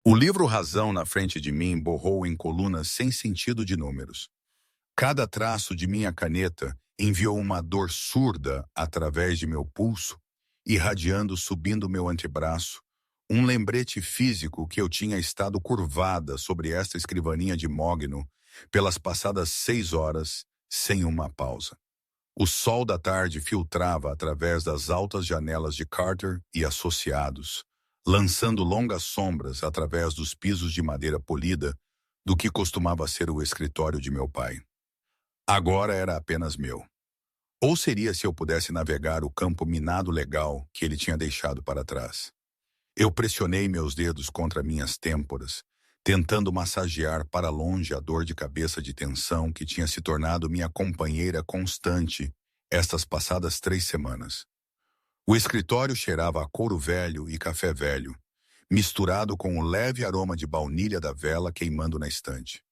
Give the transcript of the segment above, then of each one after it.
O livro Razão na frente de mim borrou em colunas sem sentido de números. Cada traço de minha caneta enviou uma dor surda através de meu pulso, irradiando subindo meu antebraço, um lembrete físico que eu tinha estado curvada sobre esta escrivaninha de mogno pelas passadas 6 horas, sem uma pausa. O sol da tarde filtrava através das altas janelas de Carter e Associados, lançando longas sombras através dos pisos de madeira polida do que costumava ser o escritório de meu pai. Agora era apenas meu. Ou seria se eu pudesse navegar o campo minado legal que ele tinha deixado para trás. Eu pressionei meus dedos contra minhas têmporas, tentando massagear para longe a dor de cabeça de tensão que tinha se tornado minha companheira constante estas passadas 3 semanas. O escritório cheirava a couro velho e café velho, misturado com o leve aroma de baunilha da vela queimando na estante.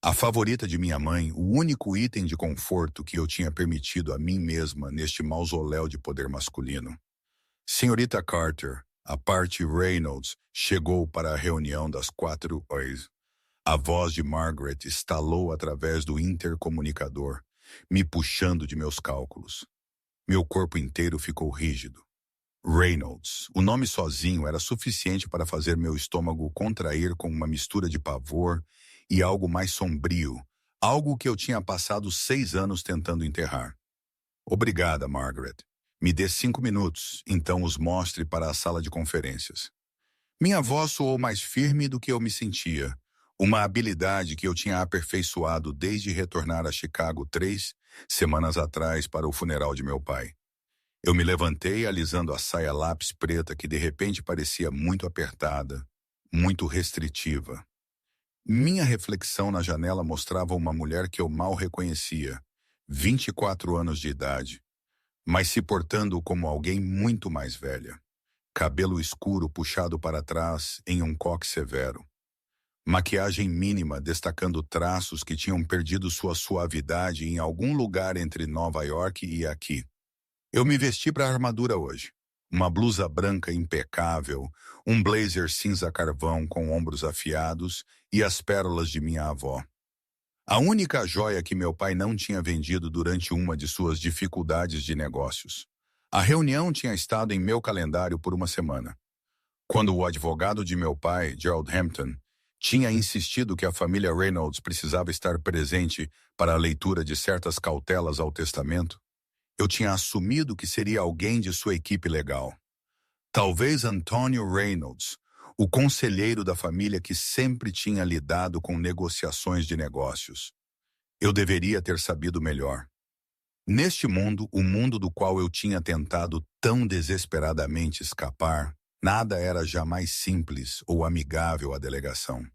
A favorita de minha mãe, o único item de conforto que eu tinha permitido a mim mesma neste mausoléu de poder masculino. Senhorita Carter, a parte Reynolds, chegou para a reunião das 4 horas. A voz de Margaret estalou através do intercomunicador, me puxando de meus cálculos. Meu corpo inteiro ficou rígido. Reynolds, o nome sozinho era suficiente para fazer meu estômago contrair com uma mistura de pavor e algo mais sombrio, algo que eu tinha passado 6 anos tentando enterrar. Obrigada, Margaret. Me dê 5 minutos, então os mostre para a sala de conferências. Minha voz soou mais firme do que eu me sentia, uma habilidade que eu tinha aperfeiçoado desde retornar a Chicago 3 semanas atrás para o funeral de meu pai. Eu me levantei alisando a saia lápis preta que de repente parecia muito apertada, muito restritiva. Minha reflexão na janela mostrava uma mulher que eu mal reconhecia, 24 anos de idade, mas se portando como alguém muito mais velha. Cabelo escuro puxado para trás em um coque severo. Maquiagem mínima destacando traços que tinham perdido sua suavidade em algum lugar entre Nova York e aqui. Eu me vesti para a armadura hoje. Uma blusa branca impecável, um blazer cinza carvão com ombros afiados e as pérolas de minha avó. A única joia que meu pai não tinha vendido durante uma de suas dificuldades de negócios. A reunião tinha estado em meu calendário por uma semana. Quando o advogado de meu pai, Gerald Hampton, tinha insistido que a família Reynolds precisava estar presente para a leitura de certas cautelas ao testamento, eu tinha assumido que seria alguém de sua equipe legal. Talvez Antonio Reynolds, o conselheiro da família que sempre tinha lidado com negociações de negócios. Eu deveria ter sabido melhor. Neste mundo, o mundo do qual eu tinha tentado tão desesperadamente escapar, nada era jamais simples ou amigável à delegação.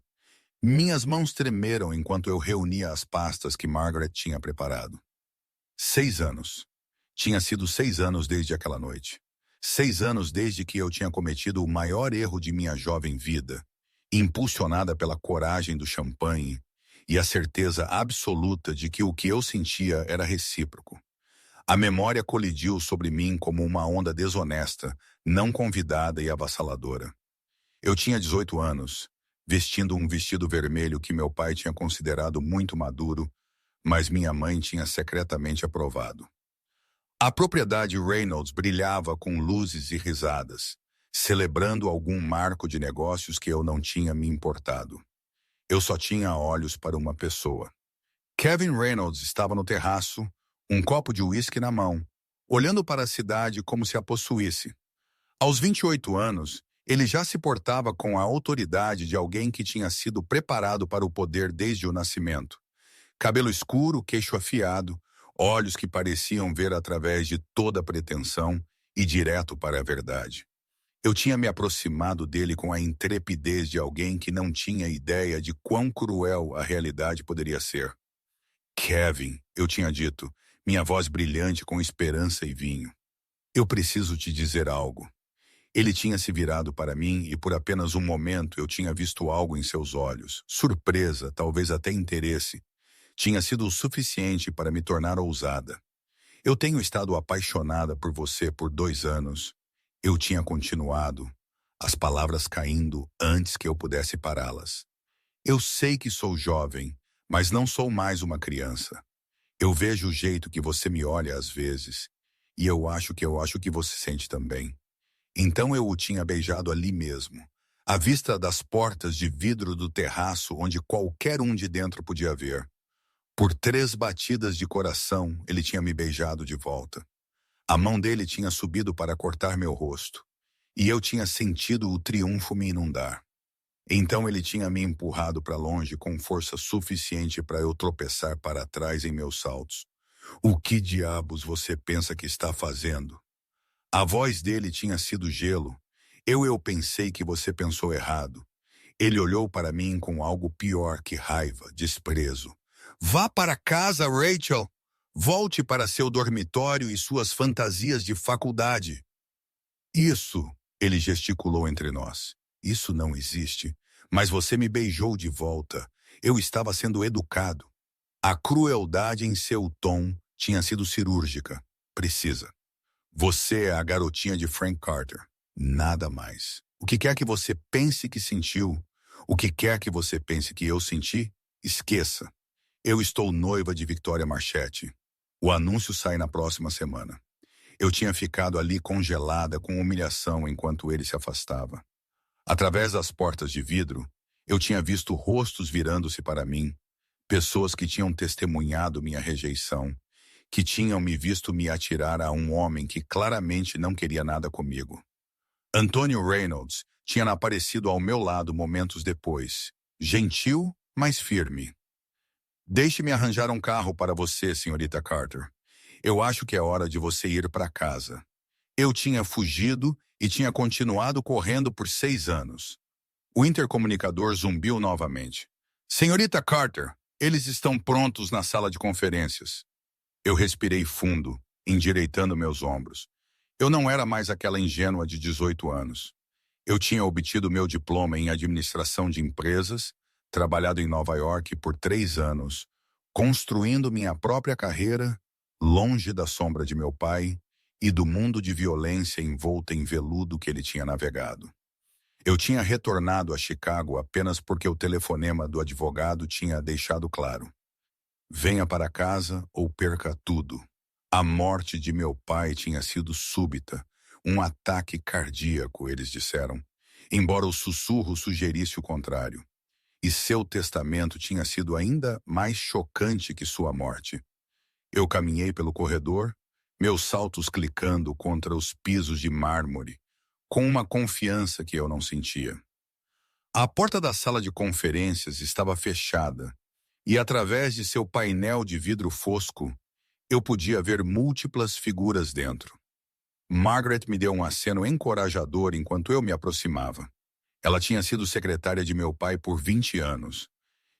Minhas mãos tremeram enquanto eu reunia as pastas que Margaret tinha preparado. 6 anos. Tinha sido 6 anos desde aquela noite. 6 anos desde que eu tinha cometido o maior erro de minha jovem vida, impulsionada pela coragem do champanhe e a certeza absoluta de que o que eu sentia era recíproco. A memória colidiu sobre mim como uma onda desonesta, não convidada e avassaladora. Eu tinha 18 anos, vestindo um vestido vermelho que meu pai tinha considerado muito maduro, mas minha mãe tinha secretamente aprovado. A propriedade Reynolds brilhava com luzes e risadas, celebrando algum marco de negócios que eu não tinha me importado. Eu só tinha olhos para uma pessoa. Kevin Reynolds estava no terraço, um copo de uísque na mão, olhando para a cidade como se a possuísse. Aos 28 anos, ele já se portava com a autoridade de alguém que tinha sido preparado para o poder desde o nascimento. Cabelo escuro, queixo afiado, olhos que pareciam ver através de toda pretensão e direto para a verdade. Eu tinha me aproximado dele com a intrepidez de alguém que não tinha ideia de quão cruel a realidade poderia ser. Kevin, eu tinha dito, minha voz brilhante com esperança e vinho. Eu preciso te dizer algo. Ele tinha se virado para mim e por apenas um momento eu tinha visto algo em seus olhos. Surpresa, talvez até interesse. Tinha sido o suficiente para me tornar ousada. Eu tenho estado apaixonada por você por 2 anos. Eu tinha continuado. as palavras caindo antes que eu pudesse pará-las. Eu sei que sou jovem, mas não sou mais uma criança. Eu vejo o jeito que você me olha às vezes, e eu acho que você sente também. Então eu o tinha beijado ali mesmo, à vista das portas de vidro do terraço onde qualquer um de dentro podia ver. Por 3 batidas de coração, ele tinha me beijado de volta. A mão dele tinha subido para cortar meu rosto, e eu tinha sentido o triunfo me inundar. Então ele tinha me empurrado para longe com força suficiente para eu tropeçar para trás em meus saltos. O que diabos você pensa que está fazendo? A voz dele tinha sido gelo. Eu pensei que você pensou errado. Ele olhou para mim com algo pior que raiva, desprezo. Vá para casa, Rachel! Volte para seu dormitório e suas fantasias de faculdade. Isso, ele gesticulou entre nós. Isso não existe. Mas você me beijou de volta. Eu estava sendo educado. A crueldade em seu tom tinha sido cirúrgica. Precisa. Você é a garotinha de Frank Carter. Nada mais. O que quer que você pense que sentiu, o que quer que você pense que eu senti, esqueça. Eu estou noiva de Victoria Marchetti. O anúncio sai na próxima semana. Eu tinha ficado ali congelada com humilhação enquanto ele se afastava. Através das portas de vidro, eu tinha visto rostos virando-se para mim, pessoas que tinham testemunhado minha rejeição, que tinham me visto me atirar a um homem que claramente não queria nada comigo. Antonio Reynolds tinha aparecido ao meu lado momentos depois, gentil, mas firme. Deixe-me arranjar um carro para você, senhorita Carter. Eu acho que é hora de você ir para casa. Eu tinha fugido e tinha continuado correndo por 6 anos. O intercomunicador zumbiu novamente. Senhorita Carter, eles estão prontos na sala de conferências. Eu respirei fundo, endireitando meus ombros. Eu não era mais aquela ingênua de 18 anos. Eu tinha obtido meu diploma em administração de empresas, trabalhado em Nova York por 3 anos, construindo minha própria carreira, longe da sombra de meu pai e do mundo de violência envolta em veludo que ele tinha navegado. Eu tinha retornado a Chicago apenas porque o telefonema do advogado tinha deixado claro. Venha para casa ou perca tudo. A morte de meu pai tinha sido súbita, um ataque cardíaco, eles disseram, embora o sussurro sugerisse o contrário. E seu testamento tinha sido ainda mais chocante que sua morte. Eu caminhei pelo corredor, meus saltos clicando contra os pisos de mármore, com uma confiança que eu não sentia. A porta da sala de conferências estava fechada, e através de seu painel de vidro fosco, eu podia ver múltiplas figuras dentro. Margaret me deu um aceno encorajador enquanto eu me aproximava. Ela tinha sido secretária de meu pai por 20 anos,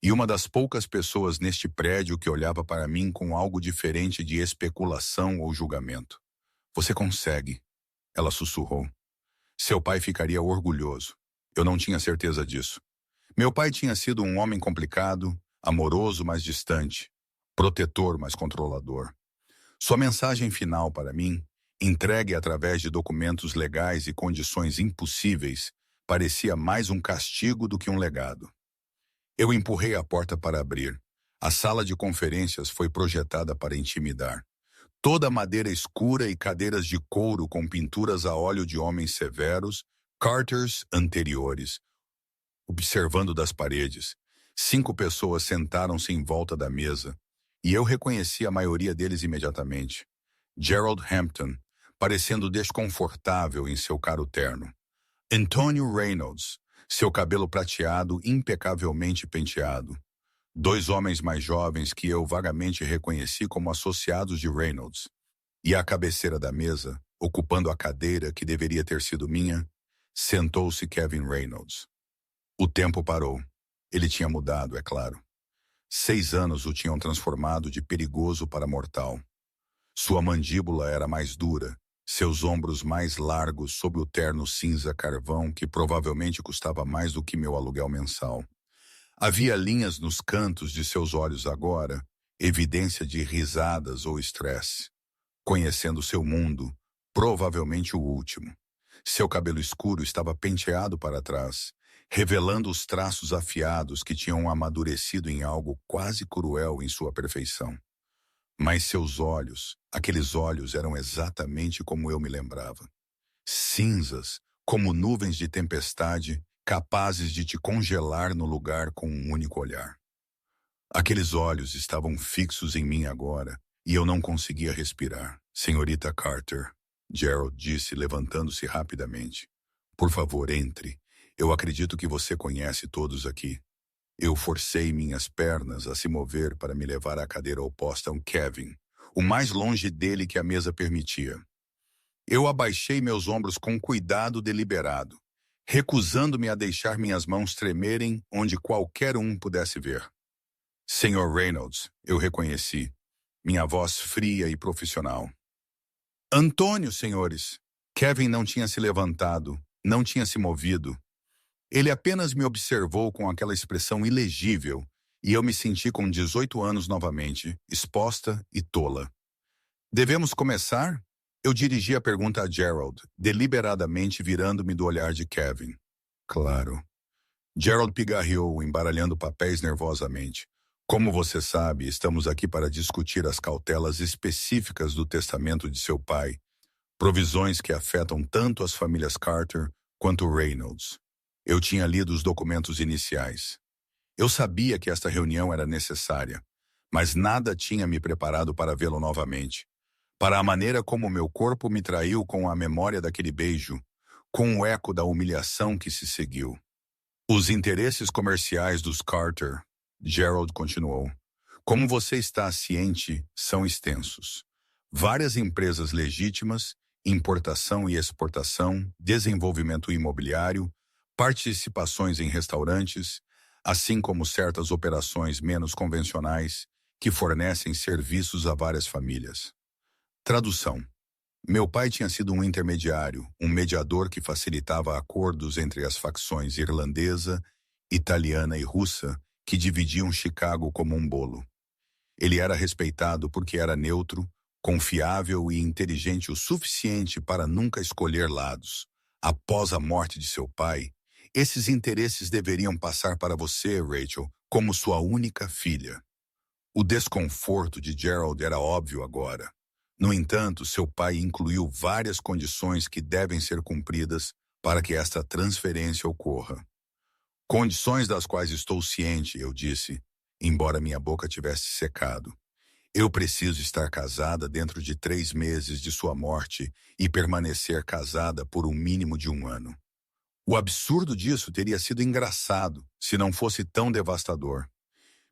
e uma das poucas pessoas neste prédio que olhava para mim com algo diferente de especulação ou julgamento. Você consegue, ela sussurrou. Seu pai ficaria orgulhoso. Eu não tinha certeza disso. Meu pai tinha sido um homem complicado, amoroso, mas distante, protetor, mas controlador. Sua mensagem final para mim, entregue através de documentos legais e condições impossíveis, parecia mais um castigo do que um legado. Eu empurrei a porta para abrir. A sala de conferências foi projetada para intimidar. Toda madeira escura e cadeiras de couro com pinturas a óleo de homens severos, Carters anteriores. Observando das paredes, 5 pessoas sentaram-se em volta da mesa, e eu reconheci a maioria deles imediatamente. Gerald Hampton, parecendo desconfortável em seu caro terno. Antonio Reynolds, seu cabelo prateado impecavelmente penteado. 2 homens mais jovens que eu vagamente reconheci como associados de Reynolds. E à cabeceira da mesa, ocupando a cadeira que deveria ter sido minha, sentou-se Kevin Reynolds. O tempo parou. Ele tinha mudado, é claro. 6 anos o tinham transformado de perigoso para mortal. Sua mandíbula era mais dura, seus ombros mais largos sob o terno cinza carvão que provavelmente custava mais do que meu aluguel mensal. Havia linhas nos cantos de seus olhos agora, evidência de risadas ou estresse. Conhecendo seu mundo, provavelmente o último. Seu cabelo escuro estava penteado para trás, revelando os traços afiados que tinham amadurecido em algo quase cruel em sua perfeição. Mas seus olhos, aqueles olhos eram exatamente como eu me lembrava. Cinzas, como nuvens de tempestade, capazes de te congelar no lugar com um único olhar. Aqueles olhos estavam fixos em mim agora, e eu não conseguia respirar. Senhorita Carter, Gerald disse, levantando-se rapidamente. Por favor, entre. Eu acredito que você conhece todos aqui. Eu forcei minhas pernas a se mover para me levar à cadeira oposta a um Kevin, o mais longe dele que a mesa permitia. Eu abaixei meus ombros com cuidado deliberado, recusando-me a deixar minhas mãos tremerem onde qualquer um pudesse ver. Senhor Reynolds, eu reconheci, minha voz fria e profissional. Antônio, senhores! Kevin não tinha se levantado, não tinha se movido. Ele apenas me observou com aquela expressão ilegível, e eu me senti com 18 anos novamente, exposta e tola. Devemos começar? Eu dirigi a pergunta a Gerald, deliberadamente virando-me do olhar de Kevin. Claro. Gerald pigarreou, embaralhando papéis nervosamente. Como você sabe, estamos aqui para discutir as cautelas específicas do testamento de seu pai, provisões que afetam tanto as famílias Carter quanto Reynolds. Eu tinha lido os documentos iniciais. Eu sabia que esta reunião era necessária, mas nada tinha me preparado para vê-lo novamente. Para a maneira como meu corpo me traiu com a memória daquele beijo, com o eco da humilhação que se seguiu. Os interesses comerciais dos Carter, Gerald continuou. Como você está ciente, são extensos. Várias empresas legítimas, importação e exportação, desenvolvimento imobiliário, participações em restaurantes, assim como certas operações menos convencionais que fornecem serviços a várias famílias. Tradução. Meu pai tinha sido um intermediário, um mediador que facilitava acordos entre as facções irlandesa, italiana e russa que dividiam Chicago como um bolo. Ele era respeitado porque era neutro, confiável e inteligente o suficiente para nunca escolher lados. Após a morte de seu pai, esses interesses deveriam passar para você, Rachel, como sua única filha. O desconforto de Gerald era óbvio agora. No entanto, seu pai incluiu várias condições que devem ser cumpridas para que esta transferência ocorra. Condições das quais estou ciente, eu disse, embora minha boca tivesse secado. Eu preciso estar casada dentro de 3 meses de sua morte e permanecer casada por um mínimo de 1 ano. O absurdo disso teria sido engraçado se não fosse tão devastador.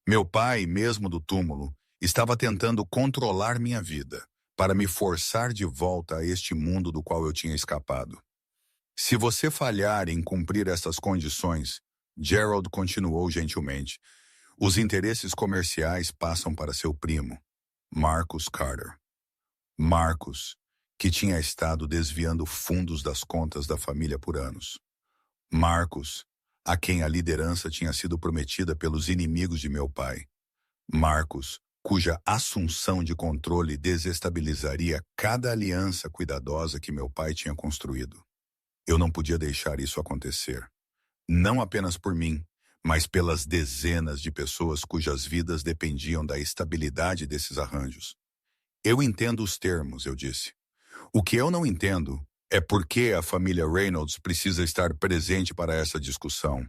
Meu pai, mesmo do túmulo, estava tentando controlar minha vida, para me forçar de volta a este mundo do qual eu tinha escapado. Se você falhar em cumprir estas condições, Gerald continuou gentilmente, os interesses comerciais passam para seu primo, Marcus Carter. Marcus, que tinha estado desviando fundos das contas da família por anos. Marcus, a quem a liderança tinha sido prometida pelos inimigos de meu pai. Marcus, cuja assunção de controle desestabilizaria cada aliança cuidadosa que meu pai tinha construído. Eu não podia deixar isso acontecer. Não apenas por mim, mas pelas dezenas de pessoas cujas vidas dependiam da estabilidade desses arranjos. Eu entendo os termos, eu disse. O que eu não entendo é por que a família Reynolds precisa estar presente para essa discussão.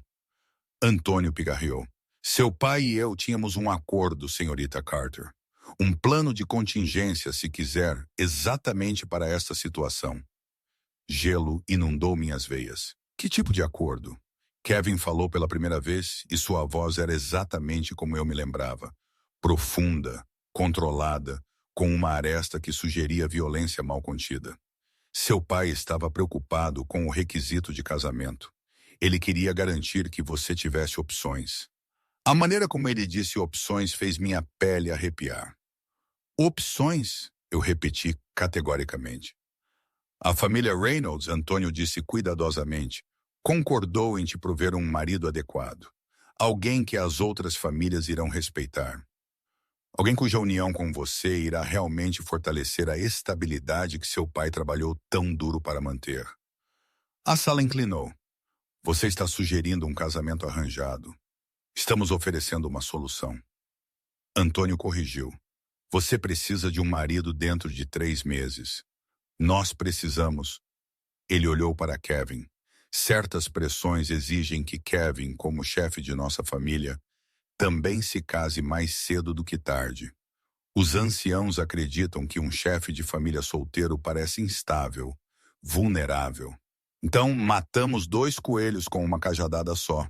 Antônio pigarreou. Seu pai e eu tínhamos um acordo, senhorita Carter. Um plano de contingência, se quiser, exatamente para esta situação. Gelo inundou minhas veias. Que tipo de acordo? Kevin falou pela primeira vez e sua voz era exatamente como eu me lembrava. Profunda, controlada, com uma aresta que sugeria violência mal contida. Seu pai estava preocupado com o requisito de casamento. Ele queria garantir que você tivesse opções. A maneira como ele disse opções fez minha pele arrepiar. Opções? Eu repeti categoricamente. A família Reynolds, Antônio disse cuidadosamente, concordou em te prover um marido adequado. Alguém que as outras famílias irão respeitar. Alguém cuja união com você irá realmente fortalecer a estabilidade que seu pai trabalhou tão duro para manter. A sala inclinou. Você está sugerindo um casamento arranjado. Estamos oferecendo uma solução. Antônio corrigiu. Você precisa de um marido dentro de 3 meses. Nós precisamos. Ele olhou para Kevin. Certas pressões exigem que Kevin, como chefe de nossa família, também se case mais cedo do que tarde. Os anciãos acreditam que um chefe de família solteiro parece instável, vulnerável. Então, matamos 2 coelhos com uma cajadada só,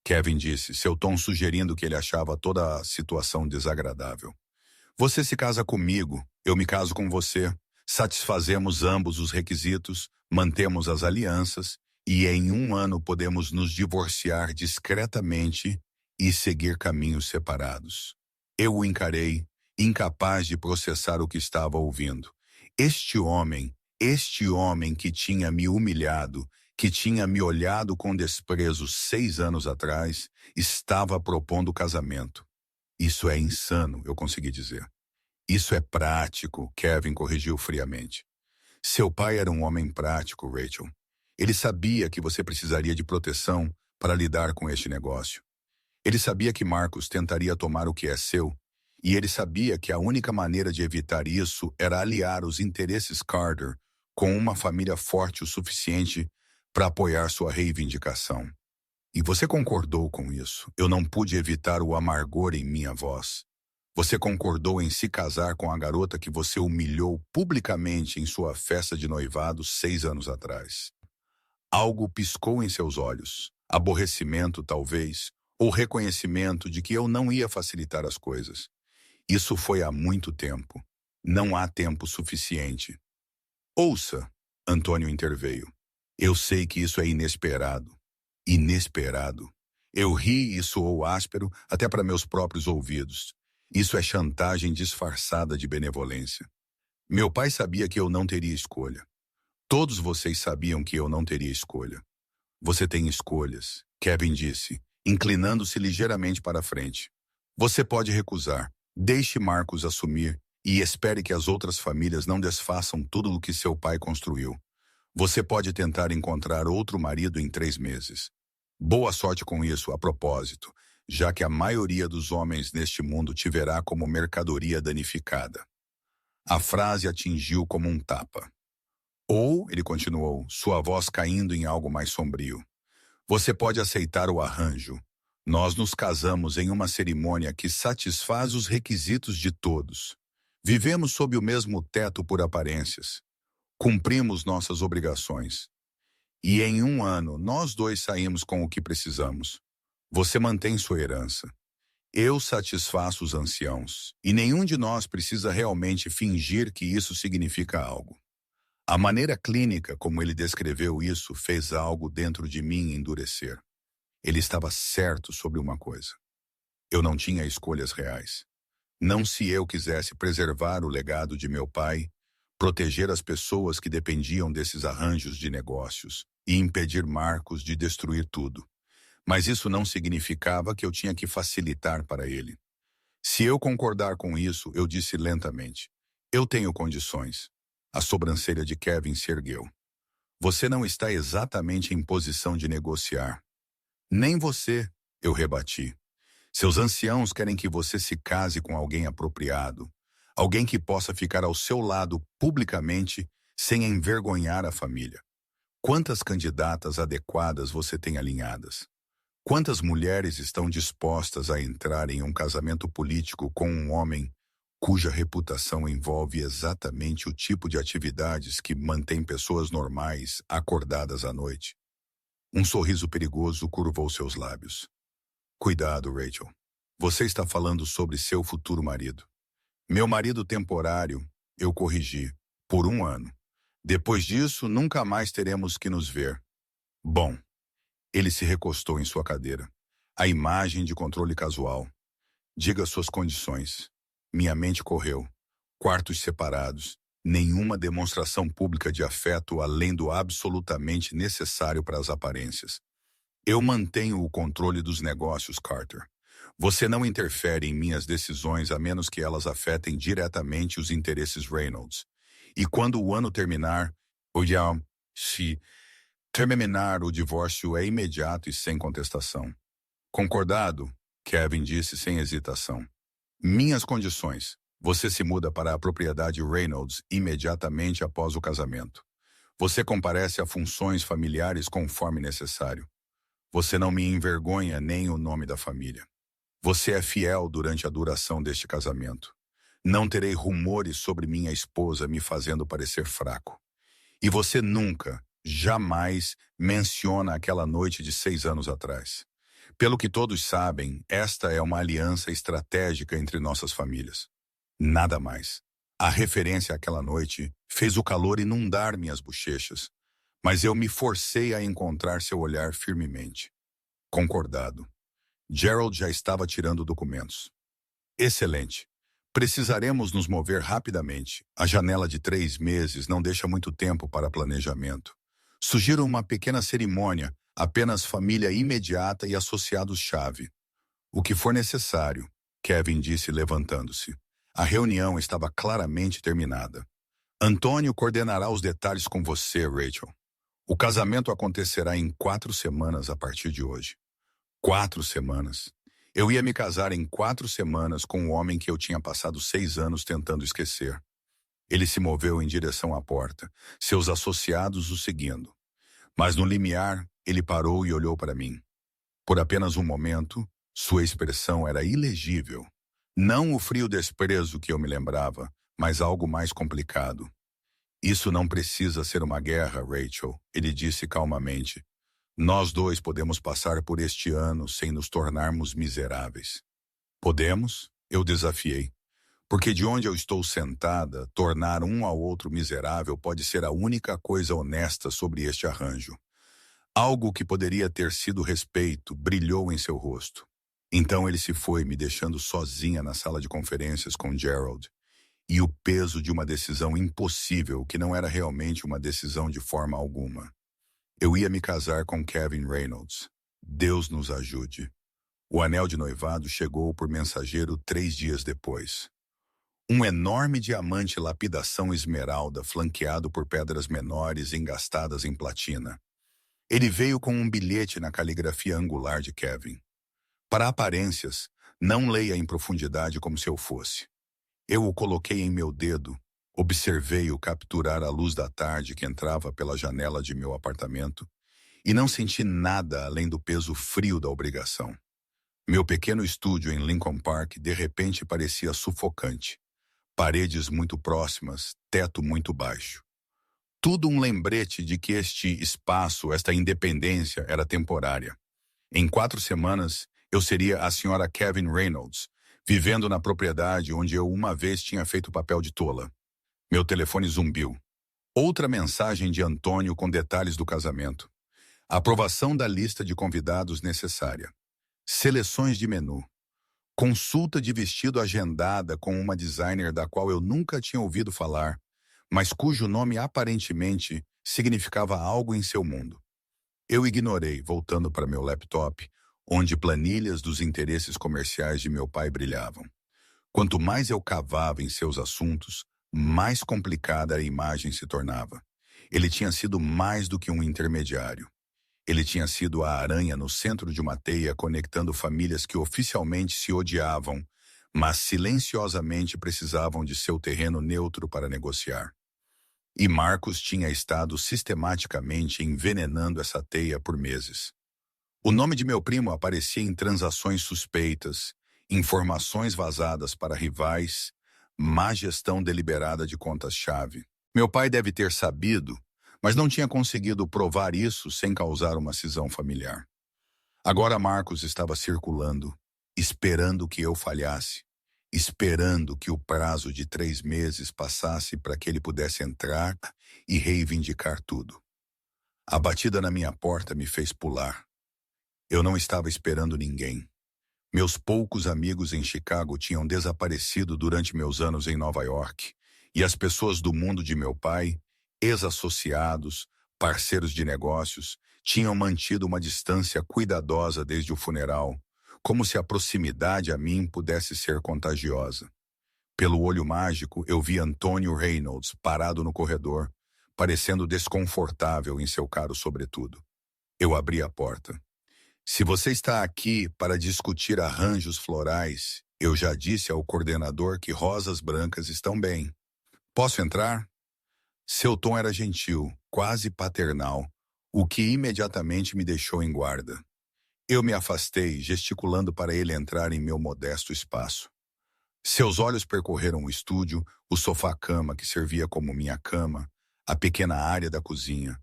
Kevin disse, seu tom sugerindo que ele achava toda a situação desagradável. Você se casa comigo, eu me caso com você. Satisfazemos ambos os requisitos, mantemos as alianças e em 1 ano podemos nos divorciar discretamente e seguir caminhos separados. Eu o encarei, incapaz de processar o que estava ouvindo. Este homem que tinha me humilhado, que tinha me olhado com desprezo 6 anos atrás, estava propondo casamento. Isso é insano, eu consegui dizer. Isso é prático, Kevin corrigiu friamente. Seu pai era um homem prático, Rachel. Ele sabia que você precisaria de proteção para lidar com este negócio. Ele sabia que Marcos tentaria tomar o que é seu, e ele sabia que a única maneira de evitar isso era aliar os interesses Carter com uma família forte o suficiente para apoiar sua reivindicação. E você concordou com isso. Eu não pude evitar o amargor em minha voz. Você concordou em se casar com a garota que você humilhou publicamente em sua festa de noivado 6 anos atrás. Algo piscou em seus olhos. Aborrecimento, talvez, ou reconhecimento de que eu não ia facilitar as coisas. Isso foi há muito tempo. Não há tempo suficiente. Ouça, Antônio interveio. Eu sei que isso é inesperado. Inesperado. Eu ri e soou áspero até para meus próprios ouvidos. Isso é chantagem disfarçada de benevolência. Meu pai sabia que eu não teria escolha. Todos vocês sabiam que eu não teria escolha. Você tem escolhas, Kevin disse, inclinando-se ligeiramente para a frente. Você pode recusar. Deixe Marcos assumir e espere que as outras famílias não desfaçam tudo o que seu pai construiu. Você pode tentar encontrar outro marido em 3 meses. Boa sorte com isso, a propósito, já que a maioria dos homens neste mundo te verá como mercadoria danificada. A frase atingiu como um tapa. Ou, ele continuou, sua voz caindo em algo mais sombrio. Você pode aceitar o arranjo. Nós nos casamos em uma cerimônia que satisfaz os requisitos de todos. Vivemos sob o mesmo teto por aparências. Cumprimos nossas obrigações. E em 1 ano, nós 2 saímos com o que precisamos. Você mantém sua herança. Eu satisfaço os anciãos. E nenhum de nós precisa realmente fingir que isso significa algo. A maneira clínica como ele descreveu isso fez algo dentro de mim endurecer. Ele estava certo sobre uma coisa. Eu não tinha escolhas reais. Não se eu quisesse preservar o legado de meu pai, proteger as pessoas que dependiam desses arranjos de negócios e impedir Marcos de destruir tudo. Mas isso não significava que eu tinha que facilitar para ele. Se eu concordar com isso, eu disse lentamente, eu tenho condições. A sobrancelha de Kevin se ergueu. Você não está exatamente em posição de negociar. Nem você, eu rebati. Seus anciãos querem que você se case com alguém apropriado, alguém que possa ficar ao seu lado publicamente sem envergonhar a família. Quantas candidatas adequadas você tem alinhadas? Quantas mulheres estão dispostas a entrar em um casamento político com um homem cuja reputação envolve exatamente o tipo de atividades que mantém pessoas normais acordadas à noite? Um sorriso perigoso curvou seus lábios. Cuidado, Rachel. Você está falando sobre seu futuro marido. Meu marido temporário, eu corrigi, por 1 ano. Depois disso, nunca mais teremos que nos ver. Bom, ele se recostou em sua cadeira. A imagem de controle casual. Diga suas condições. Minha mente correu. Quartos separados. Nenhuma demonstração pública de afeto além do absolutamente necessário para as aparências. Eu mantenho o controle dos negócios, Carter. Você não interfere em minhas decisões a menos que elas afetem diretamente os interesses Reynolds. E quando o ano terminar, se Terminar o divórcio é imediato e sem contestação. Concordado? Kevin disse sem hesitação. Minhas condições. Você se muda para a propriedade Reynolds imediatamente após o casamento. Você comparece a funções familiares conforme necessário. Você não me envergonha nem o nome da família. Você é fiel durante a duração deste casamento. Não terei rumores sobre minha esposa me fazendo parecer fraco. E você nunca, jamais menciona aquela noite de 6 anos atrás. Pelo que todos sabem, esta é uma aliança estratégica entre nossas famílias. Nada mais. A referência àquela noite fez o calor inundar minhas bochechas, mas eu me forcei a encontrar seu olhar firmemente. Concordado. Gerald já estava tirando documentos. Excelente. Precisaremos nos mover rapidamente. A janela de 3 meses não deixa muito tempo para planejamento. Sugiro uma pequena cerimônia, apenas família imediata e associados-chave. O que for necessário, Kevin disse levantando-se. A reunião estava claramente terminada. Antônio coordenará os detalhes com você, Rachel. O casamento acontecerá em 4 semanas a partir de hoje. 4 semanas. Eu ia me casar em 4 semanas com um homem que eu tinha passado 6 anos tentando esquecer. Ele se moveu em direção à porta, seus associados o seguindo. Mas no limiar, ele parou e olhou para mim. Por apenas um momento, sua expressão era ilegível. Não o frio desprezo que eu me lembrava, mas algo mais complicado. Isso não precisa ser uma guerra, Rachel, ele disse calmamente. Nós dois podemos passar por este ano sem nos tornarmos miseráveis. Podemos? Eu desafiei. Porque de onde eu estou sentada, tornar um ao outro miserável pode ser a única coisa honesta sobre este arranjo. Algo que poderia ter sido respeito brilhou em seu rosto. Então ele se foi, me deixando sozinha na sala de conferências com Gerald. E o peso de uma decisão impossível que não era realmente uma decisão de forma alguma. Eu ia me casar com Kevin Reynolds. Deus nos ajude. O anel de noivado chegou por mensageiro 3 dias depois. Um enorme diamante lapidação esmeralda flanqueado por pedras menores engastadas em platina. Ele veio com um bilhete na caligrafia angular de Kevin. Para aparências, não leia em profundidade como se eu fosse. Eu o coloquei em meu dedo, observei-o capturar a luz da tarde que entrava pela janela de meu apartamento e não senti nada além do peso frio da obrigação. Meu pequeno estúdio em Lincoln Park de repente parecia sufocante. Paredes muito próximas, teto muito baixo. Tudo um lembrete de que este espaço, esta independência era temporária. Em 4 semanas, eu seria a senhora Kevin Reynolds, vivendo na propriedade onde eu uma vez tinha feito o papel de tola. Meu telefone zumbiu. Outra mensagem de Antônio com detalhes do casamento. Aprovação da lista de convidados necessária. Seleções de menu. Consulta de vestido agendada com uma designer da qual eu nunca tinha ouvido falar, mas cujo nome aparentemente significava algo em seu mundo. Eu ignorei, voltando para meu laptop, onde planilhas dos interesses comerciais de meu pai brilhavam. Quanto mais eu cavava em seus assuntos, mais complicada a imagem se tornava. Ele tinha sido mais do que um intermediário. Ele tinha sido a aranha no centro de uma teia conectando famílias que oficialmente se odiavam, mas silenciosamente precisavam de seu terreno neutro para negociar. E Marcos tinha estado sistematicamente envenenando essa teia por meses. O nome de meu primo aparecia em transações suspeitas, informações vazadas para rivais, má gestão deliberada de contas-chave. Meu pai deve ter sabido, mas não tinha conseguido provar isso sem causar uma cisão familiar. Agora Marcos estava circulando, esperando que eu falhasse, esperando que o prazo de 3 meses passasse para que ele pudesse entrar e reivindicar tudo. A batida na minha porta me fez pular. Eu não estava esperando ninguém. Meus poucos amigos em Chicago tinham desaparecido durante meus anos em Nova York, e as pessoas do mundo de meu pai, ex-associados, parceiros de negócios, tinham mantido uma distância cuidadosa desde o funeral, como se a proximidade a mim pudesse ser contagiosa. Pelo olho mágico, eu vi Antônio Reynolds parado no corredor, parecendo desconfortável em seu caro sobretudo. Eu abri a porta. Se você está aqui para discutir arranjos florais, eu já disse ao coordenador que rosas brancas estão bem. Posso entrar? Seu tom era gentil, quase paternal, o que imediatamente me deixou em guarda. Eu me afastei, gesticulando para ele entrar em meu modesto espaço. Seus olhos percorreram o estúdio, o sofá-cama que servia como minha cama, a pequena área da cozinha,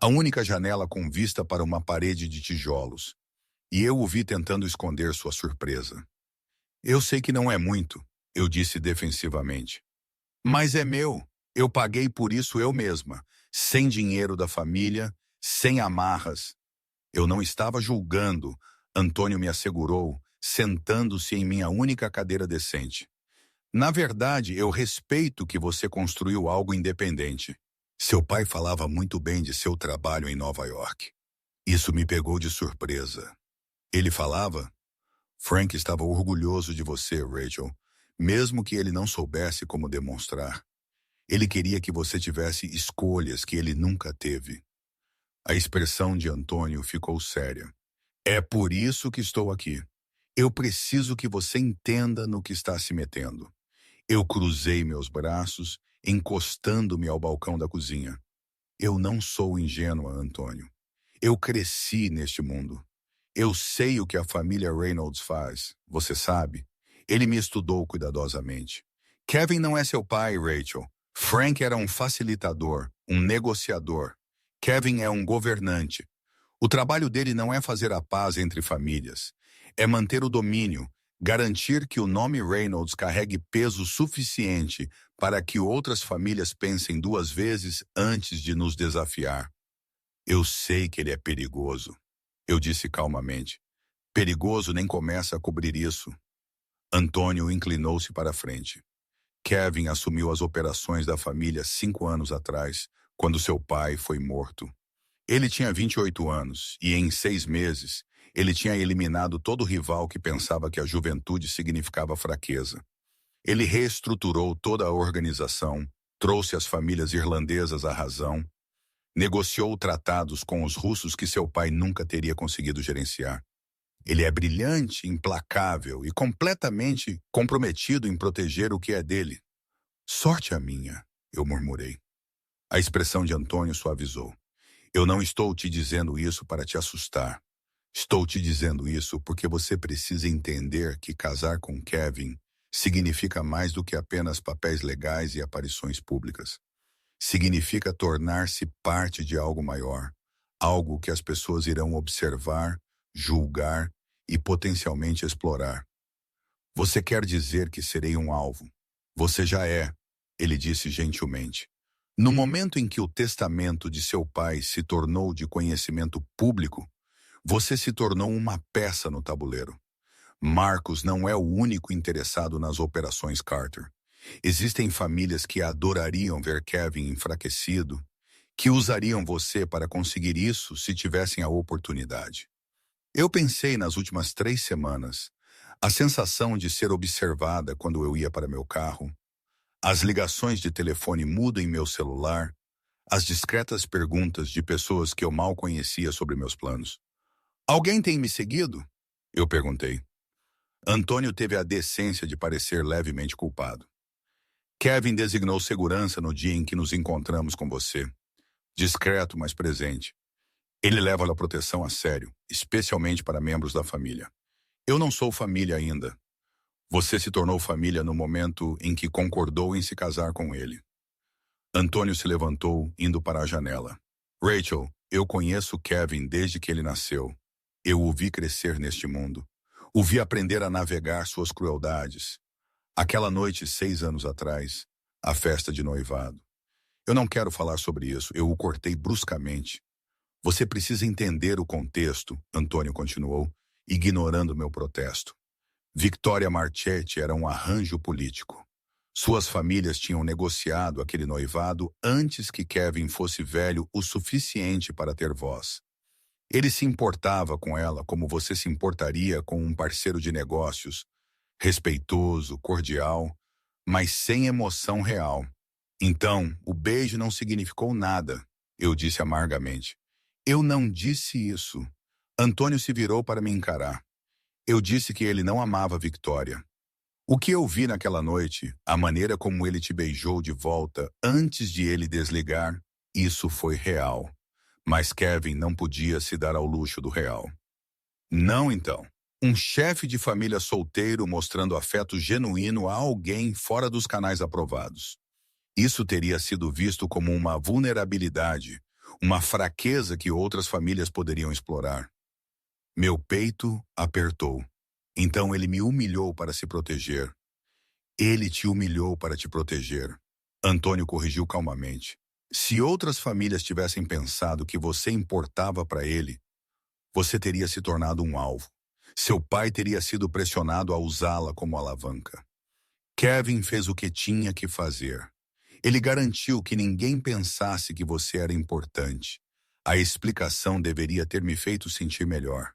a única janela com vista para uma parede de tijolos, e eu o vi tentando esconder sua surpresa. Eu sei que não é muito, eu disse defensivamente. Mas é meu. Eu paguei por isso eu mesma, sem dinheiro da família, sem amarras. Eu não estava julgando, Antônio me assegurou, sentando-se em minha única cadeira decente. Na verdade, eu respeito que você construiu algo independente. Seu pai falava muito bem de seu trabalho em Nova York. Isso me pegou de surpresa. Ele falava? Frank estava orgulhoso de você, Rachel, mesmo que ele não soubesse como demonstrar. Ele queria que você tivesse escolhas que ele nunca teve. A expressão de Antônio ficou séria. É por isso que estou aqui. Eu preciso que você entenda no que está se metendo. Eu cruzei meus braços, encostando-me ao balcão da cozinha. Eu não sou ingênua, Antônio. Eu cresci neste mundo. Eu sei o que a família Reynolds faz, você sabe. Ele me estudou cuidadosamente. Kevin não é seu pai, Rachel. Frank era um facilitador, um negociador. Kevin é um governante. O trabalho dele não é fazer a paz entre famílias. É manter o domínio, garantir que o nome Reynolds carregue peso suficiente para que outras famílias pensem duas vezes antes de nos desafiar. Eu sei que ele é perigoso, eu disse calmamente. Perigoso nem começa a cobrir isso. Antônio inclinou-se para a frente. Kevin assumiu as operações da família 5 anos atrás, quando seu pai foi morto. Ele tinha 28 anos e, em 6 meses, ele tinha eliminado todo rival que pensava que a juventude significava fraqueza. Ele reestruturou toda a organização, trouxe as famílias irlandesas à razão, negociou tratados com os russos que seu pai nunca teria conseguido gerenciar. Ele é brilhante, implacável e completamente comprometido em proteger o que é dele. Sorte a minha, eu murmurei. A expressão de Antônio suavizou. Eu não estou te dizendo isso para te assustar. Estou te dizendo isso porque você precisa entender que casar com Kevin significa mais do que apenas papéis legais e aparições públicas. Significa tornar-se parte de algo maior, algo que as pessoas irão observar, julgar e potencialmente explorar. Você quer dizer que serei um alvo. Você já é, ele disse gentilmente. No momento em que o testamento de seu pai se tornou de conhecimento público, você se tornou uma peça no tabuleiro. Marcos não é o único interessado nas operações Carter. Existem famílias que adorariam ver Kevin enfraquecido, que usariam você para conseguir isso se tivessem a oportunidade. Eu pensei nas últimas 3 semanas, a sensação de ser observada quando eu ia para meu carro, as ligações de telefone mudo em meu celular, as discretas perguntas de pessoas que eu mal conhecia sobre meus planos. Alguém tem me seguido? Eu perguntei. Antônio teve a decência de parecer levemente culpado. Kevin designou segurança no dia em que nos encontramos com você. Discreto, mas presente. Ele leva a proteção a sério, especialmente para membros da família. Eu não sou família ainda. Você se tornou família no momento em que concordou em se casar com ele. Antônio se levantou, indo para a janela. Rachel, eu conheço Kevin desde que ele nasceu. Eu o vi crescer neste mundo. O vi aprender a navegar suas crueldades. Aquela noite, 6 anos atrás, a festa de noivado. Eu não quero falar sobre isso, eu o cortei bruscamente. Você precisa entender o contexto, Antônio continuou, ignorando meu protesto. Victoria Marchetti era um arranjo político. Suas famílias tinham negociado aquele noivado antes que Kevin fosse velho o suficiente para ter voz. Ele se importava com ela como você se importaria com um parceiro de negócios, respeitoso, cordial, mas sem emoção real. Então, o beijo não significou nada, eu disse amargamente. Eu não disse isso. Antônio se virou para me encarar. Eu disse que ele não amava Victoria. O que eu vi naquela noite, a maneira como ele te beijou de volta antes de ele desligar, isso foi real. Mas Kevin não podia se dar ao luxo do real. Não, então. Um chefe de família solteiro mostrando afeto genuíno a alguém fora dos canais aprovados. Isso teria sido visto como uma vulnerabilidade, uma fraqueza que outras famílias poderiam explorar. Meu peito apertou. Então ele me humilhou para se proteger. Ele te humilhou para te proteger. Antônio corrigiu calmamente. Se outras famílias tivessem pensado que você importava para ele, você teria se tornado um alvo. Seu pai teria sido pressionado a usá-la como alavanca. Kevin fez o que tinha que fazer. Ele garantiu que ninguém pensasse que você era importante. A explicação deveria ter me feito sentir melhor.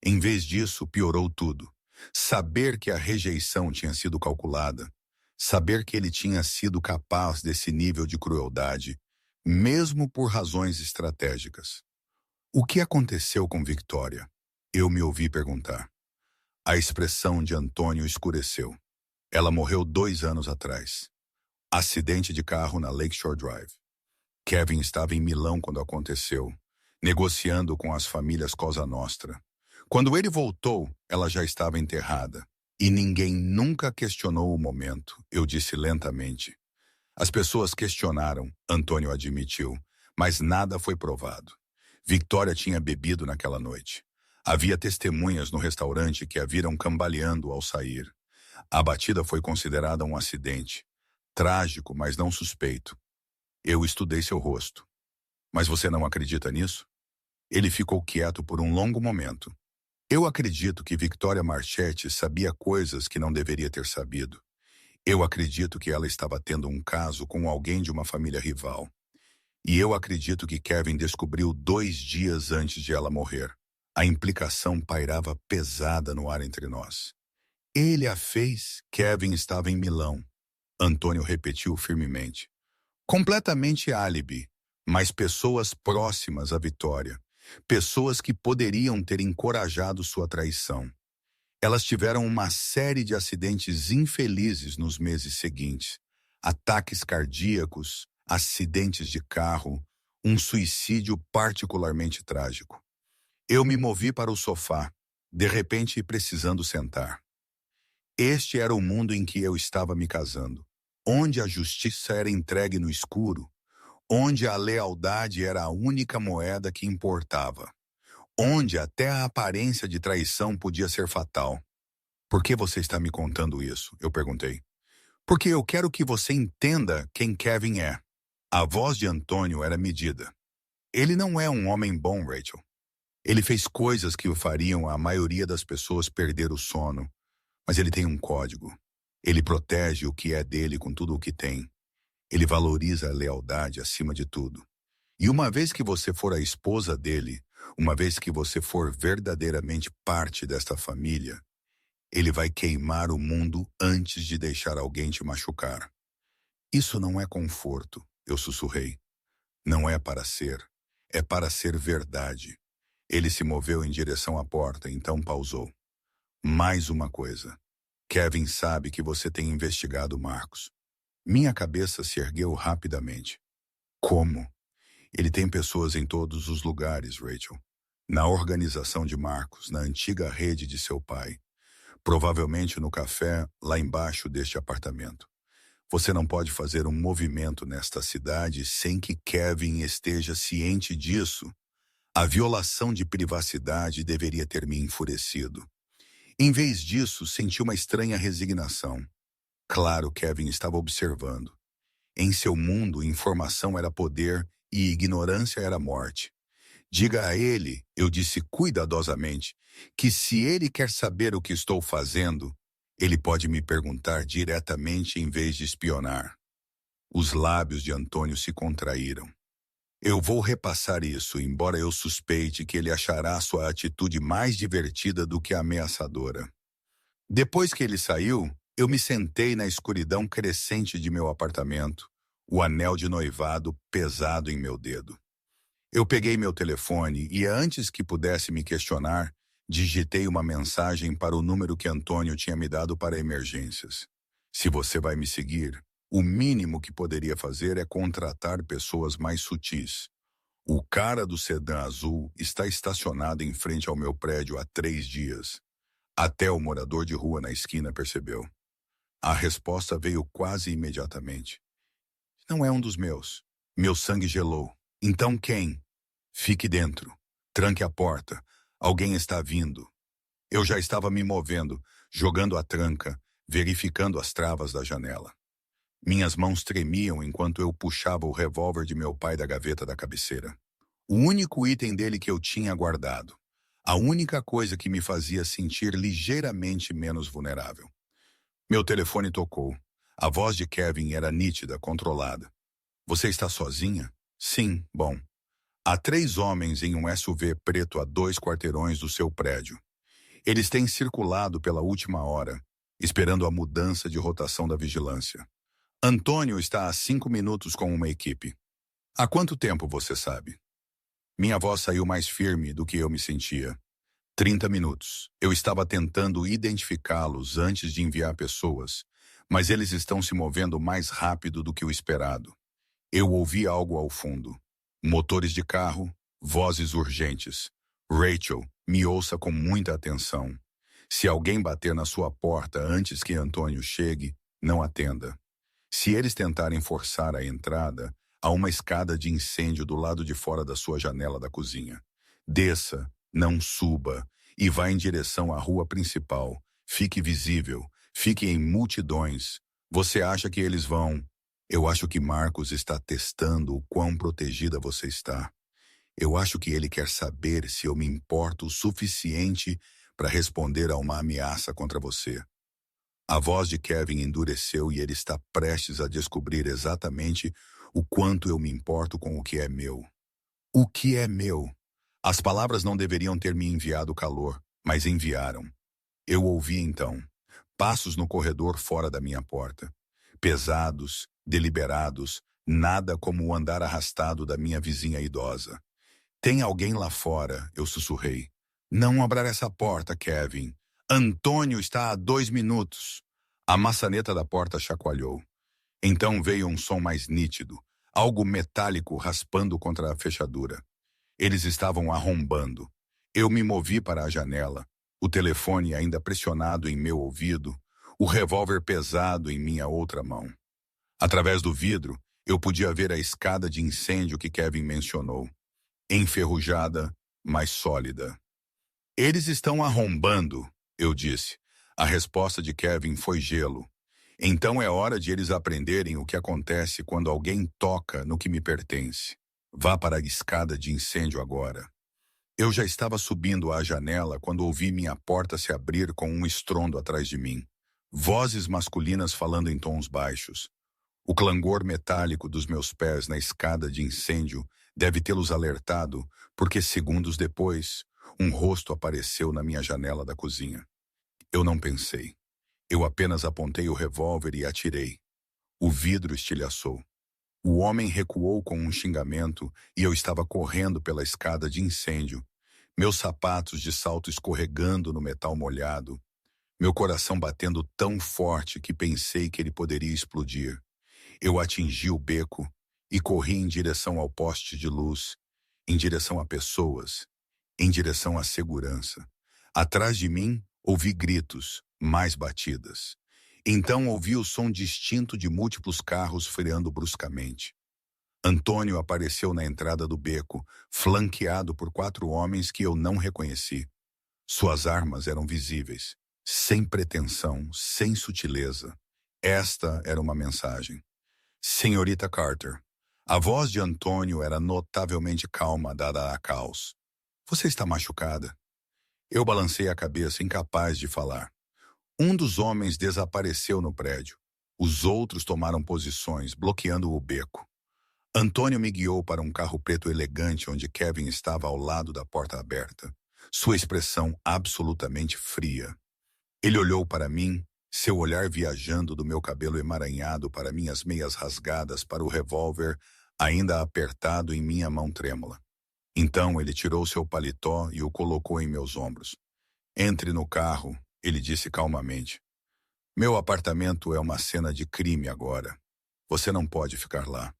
Em vez disso, piorou tudo. Saber que a rejeição tinha sido calculada, saber que ele tinha sido capaz desse nível de crueldade, mesmo por razões estratégicas. O que aconteceu com Victoria? Eu me ouvi perguntar. A expressão de Antônio escureceu. Ela morreu 2 anos atrás. Acidente de carro na Lakeshore Drive. Kevin estava em Milão quando aconteceu, negociando com as famílias Cosa Nostra. Quando ele voltou, ela já estava enterrada. E ninguém nunca questionou o momento, eu disse lentamente. As pessoas questionaram, Antônio admitiu, mas nada foi provado. Victoria tinha bebido naquela noite. Havia testemunhas no restaurante que a viram cambaleando ao sair. A batida foi considerada um acidente. Trágico, mas não suspeito. Eu estudei seu rosto. Mas você não acredita nisso? Ele ficou quieto por um longo momento. Eu acredito que Victoria Marchetti sabia coisas que não deveria ter sabido. Eu acredito que ela estava tendo um caso com alguém de uma família rival. E eu acredito que Kevin descobriu 2 dias antes de ela morrer. A implicação pairava pesada no ar entre nós. Ele a fez, Kevin estava em Milão. Antônio repetiu firmemente. Completamente álibi, mas pessoas próximas à Victoria. Pessoas que poderiam ter encorajado sua traição. Elas tiveram uma série de acidentes infelizes nos meses seguintes. Ataques cardíacos, acidentes de carro, um suicídio particularmente trágico. Eu me movi para o sofá, de repente precisando sentar. Este era o mundo em que eu estava me casando, onde a justiça era entregue no escuro, onde a lealdade era a única moeda que importava, onde até a aparência de traição podia ser fatal. Por que você está me contando isso? Eu perguntei. Porque eu quero que você entenda quem Kevin é. A voz de Antônio era medida. Ele não é um homem bom, Rachel. Ele fez coisas que o fariam a maioria das pessoas perder o sono, mas ele tem um código. Ele protege o que é dele com tudo o que tem. Ele valoriza a lealdade acima de tudo. E uma vez que você for a esposa dele, uma vez que você for verdadeiramente parte desta família, ele vai queimar o mundo antes de deixar alguém te machucar. Isso não é conforto, eu sussurrei. Não é para ser. É para ser verdade. Ele se moveu em direção à porta, então pausou. Mais uma coisa. Kevin sabe que você tem investigado Marcos. Minha cabeça se ergueu rapidamente. Como? Ele tem pessoas em todos os lugares, Rachel. Na organização de Marcos, na antiga rede de seu pai. Provavelmente no café, lá embaixo deste apartamento. Você não pode fazer um movimento nesta cidade sem que Kevin esteja ciente disso. A violação de privacidade deveria ter me enfurecido. Em vez disso, senti uma estranha resignação. Claro, Kevin estava observando. Em seu mundo, informação era poder e ignorância era morte. Diga a ele, eu disse cuidadosamente, que se ele quer saber o que estou fazendo, ele pode me perguntar diretamente em vez de espionar. Os lábios de Antônio se contraíram. Eu vou repassar isso, embora eu suspeite que ele achará sua atitude mais divertida do que ameaçadora. Depois que ele saiu, eu me sentei na escuridão crescente de meu apartamento, o anel de noivado pesado em meu dedo. Eu peguei meu telefone e, antes que pudesse me questionar, digitei uma mensagem para o número que Antônio tinha me dado para emergências. Se você vai me seguir, o mínimo que poderia fazer é contratar pessoas mais sutis. O cara do sedã azul está estacionado em frente ao meu prédio há 3 dias. Até o morador de rua na esquina percebeu. A resposta veio quase imediatamente. Não é um dos meus. Meu sangue gelou. Então quem? Fique dentro. Tranque a porta. Alguém está vindo. Eu já estava me movendo, jogando a tranca, verificando as travas da janela. Minhas mãos tremiam enquanto eu puxava o revólver de meu pai da gaveta da cabeceira. O único item dele que eu tinha guardado. A única coisa que me fazia sentir ligeiramente menos vulnerável. Meu telefone tocou. A voz de Kevin era nítida, controlada. Você está sozinha? Sim, bom. Há 3 homens em um SUV preto a 2 quarteirões do seu prédio. Eles têm circulado pela última hora, esperando a mudança de rotação da vigilância. Antônio está há 5 minutos com uma equipe. Há quanto tempo você sabe? Minha voz saiu mais firme do que eu me sentia. 30 minutos. Eu estava tentando identificá-los antes de enviar pessoas, mas eles estão se movendo mais rápido do que o esperado. Eu ouvi algo ao fundo. Motores de carro, vozes urgentes. Rachel, me ouça com muita atenção. Se alguém bater na sua porta antes que Antônio chegue, não atenda. Se eles tentarem forçar a entrada, há uma escada de incêndio do lado de fora da sua janela da cozinha. Desça, não suba, e vá em direção à rua principal. Fique visível, fique em multidões. Você acha que eles vão? Eu acho que Marcos está testando o quão protegida você está. Eu acho que ele quer saber se eu me importo o suficiente para responder a uma ameaça contra você. A voz de Kevin endureceu e ele está prestes a descobrir exatamente o quanto eu me importo com o que é meu. O que é meu? As palavras não deveriam ter me enviado calor, mas enviaram. Eu ouvi então. Passos no corredor fora da minha porta. Pesados, deliberados, nada como o andar arrastado da minha vizinha idosa. Tem alguém lá fora, eu sussurrei. Não abra essa porta, Kevin. Antônio está há 2 minutos. A maçaneta da porta chacoalhou. Então veio um som mais nítido, algo metálico raspando contra a fechadura. Eles estavam arrombando. Eu me movi para a janela, o telefone ainda pressionado em meu ouvido, o revólver pesado em minha outra mão. Através do vidro, eu podia ver a escada de incêndio que Kevin mencionou. Enferrujada, mas sólida. Eles estão arrombando, eu disse. A resposta de Kevin foi gelo. Então é hora de eles aprenderem o que acontece quando alguém toca no que me pertence. Vá para a escada de incêndio agora. Eu já estava subindo à janela quando ouvi minha porta se abrir com um estrondo atrás de mim. Vozes masculinas falando em tons baixos. O clangor metálico dos meus pés na escada de incêndio deve tê-los alertado, porque segundos depois, um rosto apareceu na minha janela da cozinha. Eu não pensei. Eu apenas apontei o revólver e atirei. O vidro estilhaçou. O homem recuou com um xingamento e eu estava correndo pela escada de incêndio, meus sapatos de salto escorregando no metal molhado, meu coração batendo tão forte que pensei que ele poderia explodir. Eu atingi o beco e corri em direção ao poste de luz, em direção a pessoas, em direção à segurança. Atrás de mim, ouvi gritos, mais batidas. Então ouvi o som distinto de múltiplos carros freando bruscamente. Antônio apareceu na entrada do beco, flanqueado por 4 homens que eu não reconheci. Suas armas eram visíveis, sem pretensão, sem sutileza. Esta era uma mensagem. Senhorita Carter. A voz de Antônio era notavelmente calma, dada a caos. Você está machucada? Eu balancei a cabeça, incapaz de falar. Um dos homens desapareceu no prédio. Os outros tomaram posições, bloqueando o beco. Antônio me guiou para um carro preto elegante onde Kevin estava ao lado da porta aberta. Sua expressão absolutamente fria. Ele olhou para mim, seu olhar viajando do meu cabelo emaranhado para minhas meias rasgadas para o revólver ainda apertado em minha mão trêmula. Então ele tirou seu paletó e o colocou em meus ombros. Entre no carro, ele disse calmamente. Meu apartamento é uma cena de crime agora. Você não pode ficar lá.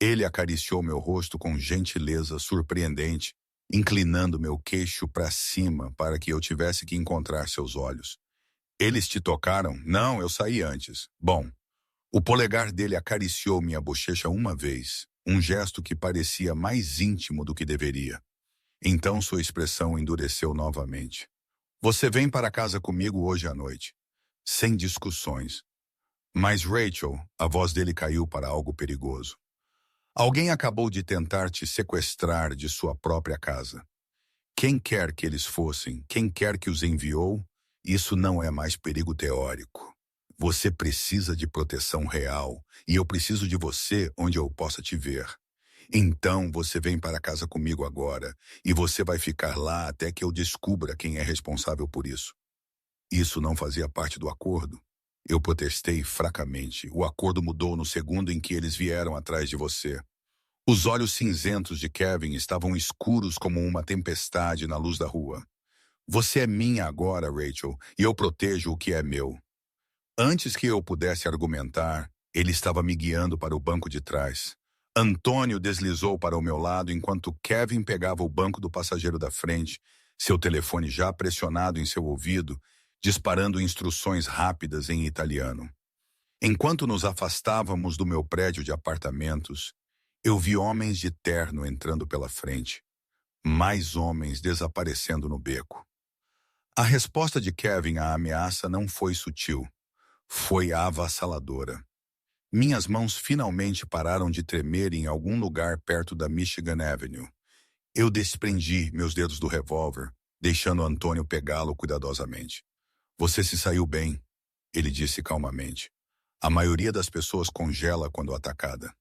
Ele acariciou meu rosto com gentileza surpreendente, inclinando meu queixo para cima para que eu tivesse que encontrar seus olhos. Eles te tocaram? Não, eu saí antes. Bom, o polegar dele acariciou minha bochecha uma vez, um gesto que parecia mais íntimo do que deveria. Então sua expressão endureceu novamente. Você vem para casa comigo hoje à noite. Sem discussões. Mas Rachel, a voz dele caiu para algo perigoso. Alguém acabou de tentar te sequestrar de sua própria casa. Quem quer que eles fossem, quem quer que os enviou, isso não é mais perigo teórico. Você precisa de proteção real, e eu preciso de você onde eu possa te ver. Então você vem para casa comigo agora, e você vai ficar lá até que eu descubra quem é responsável por isso. Isso não fazia parte do acordo. Eu protestei fracamente. O acordo mudou no segundo em que eles vieram atrás de você. Os olhos cinzentos de Kevin estavam escuros como uma tempestade na luz da rua. Você é minha agora, Rachel, e eu protejo o que é meu. Antes que eu pudesse argumentar, ele estava me guiando para o banco de trás. Antônio deslizou para o meu lado enquanto Kevin pegava o banco do passageiro da frente, seu telefone já pressionado em seu ouvido, disparando instruções rápidas em italiano. Enquanto nos afastávamos do meu prédio de apartamentos, eu vi homens de terno entrando pela frente. Mais homens desaparecendo no beco. A resposta de Kevin à ameaça não foi sutil. Foi avassaladora. Minhas mãos finalmente pararam de tremer em algum lugar perto da Michigan Avenue. Eu desprendi meus dedos do revólver, deixando Antônio pegá-lo cuidadosamente. Você se saiu bem, ele disse calmamente. A maioria das pessoas congela quando atacada.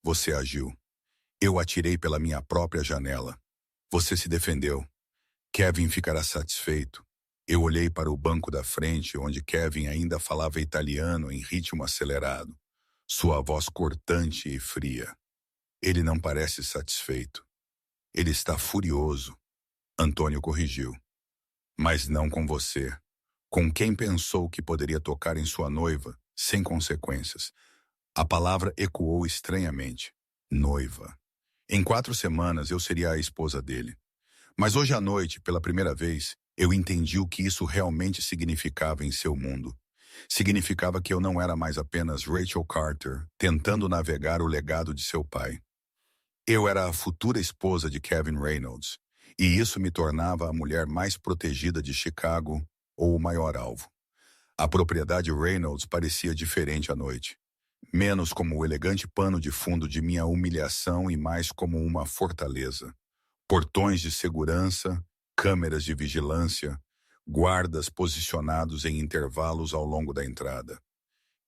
Você agiu. Eu atirei pela minha própria janela. Você se defendeu. Kevin ficará satisfeito. Eu olhei para o banco da frente, onde Kevin ainda falava italiano em ritmo acelerado. Sua voz cortante e fria. Ele não parece satisfeito. Ele está furioso. Antônio corrigiu. Mas não com você. Com quem pensou que poderia tocar em sua noiva, sem consequências. A palavra ecoou estranhamente. Noiva. Em 4 semanas eu seria a esposa dele. Mas hoje à noite, pela primeira vez, eu entendi o que isso realmente significava em seu mundo. Significava que eu não era mais apenas Rachel Carter, tentando navegar o legado de seu pai. Eu era a futura esposa de Kevin Reynolds, e isso me tornava a mulher mais protegida de Chicago, ou o maior alvo. A propriedade Reynolds parecia diferente à noite. Menos como o elegante pano de fundo de minha humilhação e mais como uma fortaleza. Portões de segurança, câmeras de vigilância, guardas posicionados em intervalos ao longo da entrada.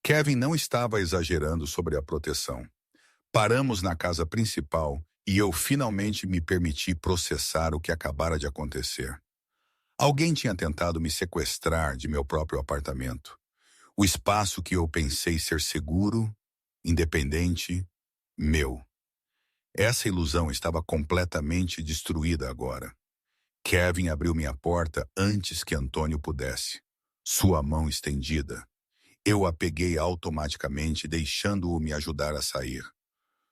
Kevin não estava exagerando sobre a proteção. Paramos na casa principal e eu finalmente me permiti processar o que acabara de acontecer. Alguém tinha tentado me sequestrar de meu próprio apartamento. O espaço que eu pensei ser seguro, independente, meu. Essa ilusão estava completamente destruída agora. Kevin abriu minha porta antes que Antônio pudesse. Sua mão estendida. Eu a peguei automaticamente, deixando-o me ajudar a sair.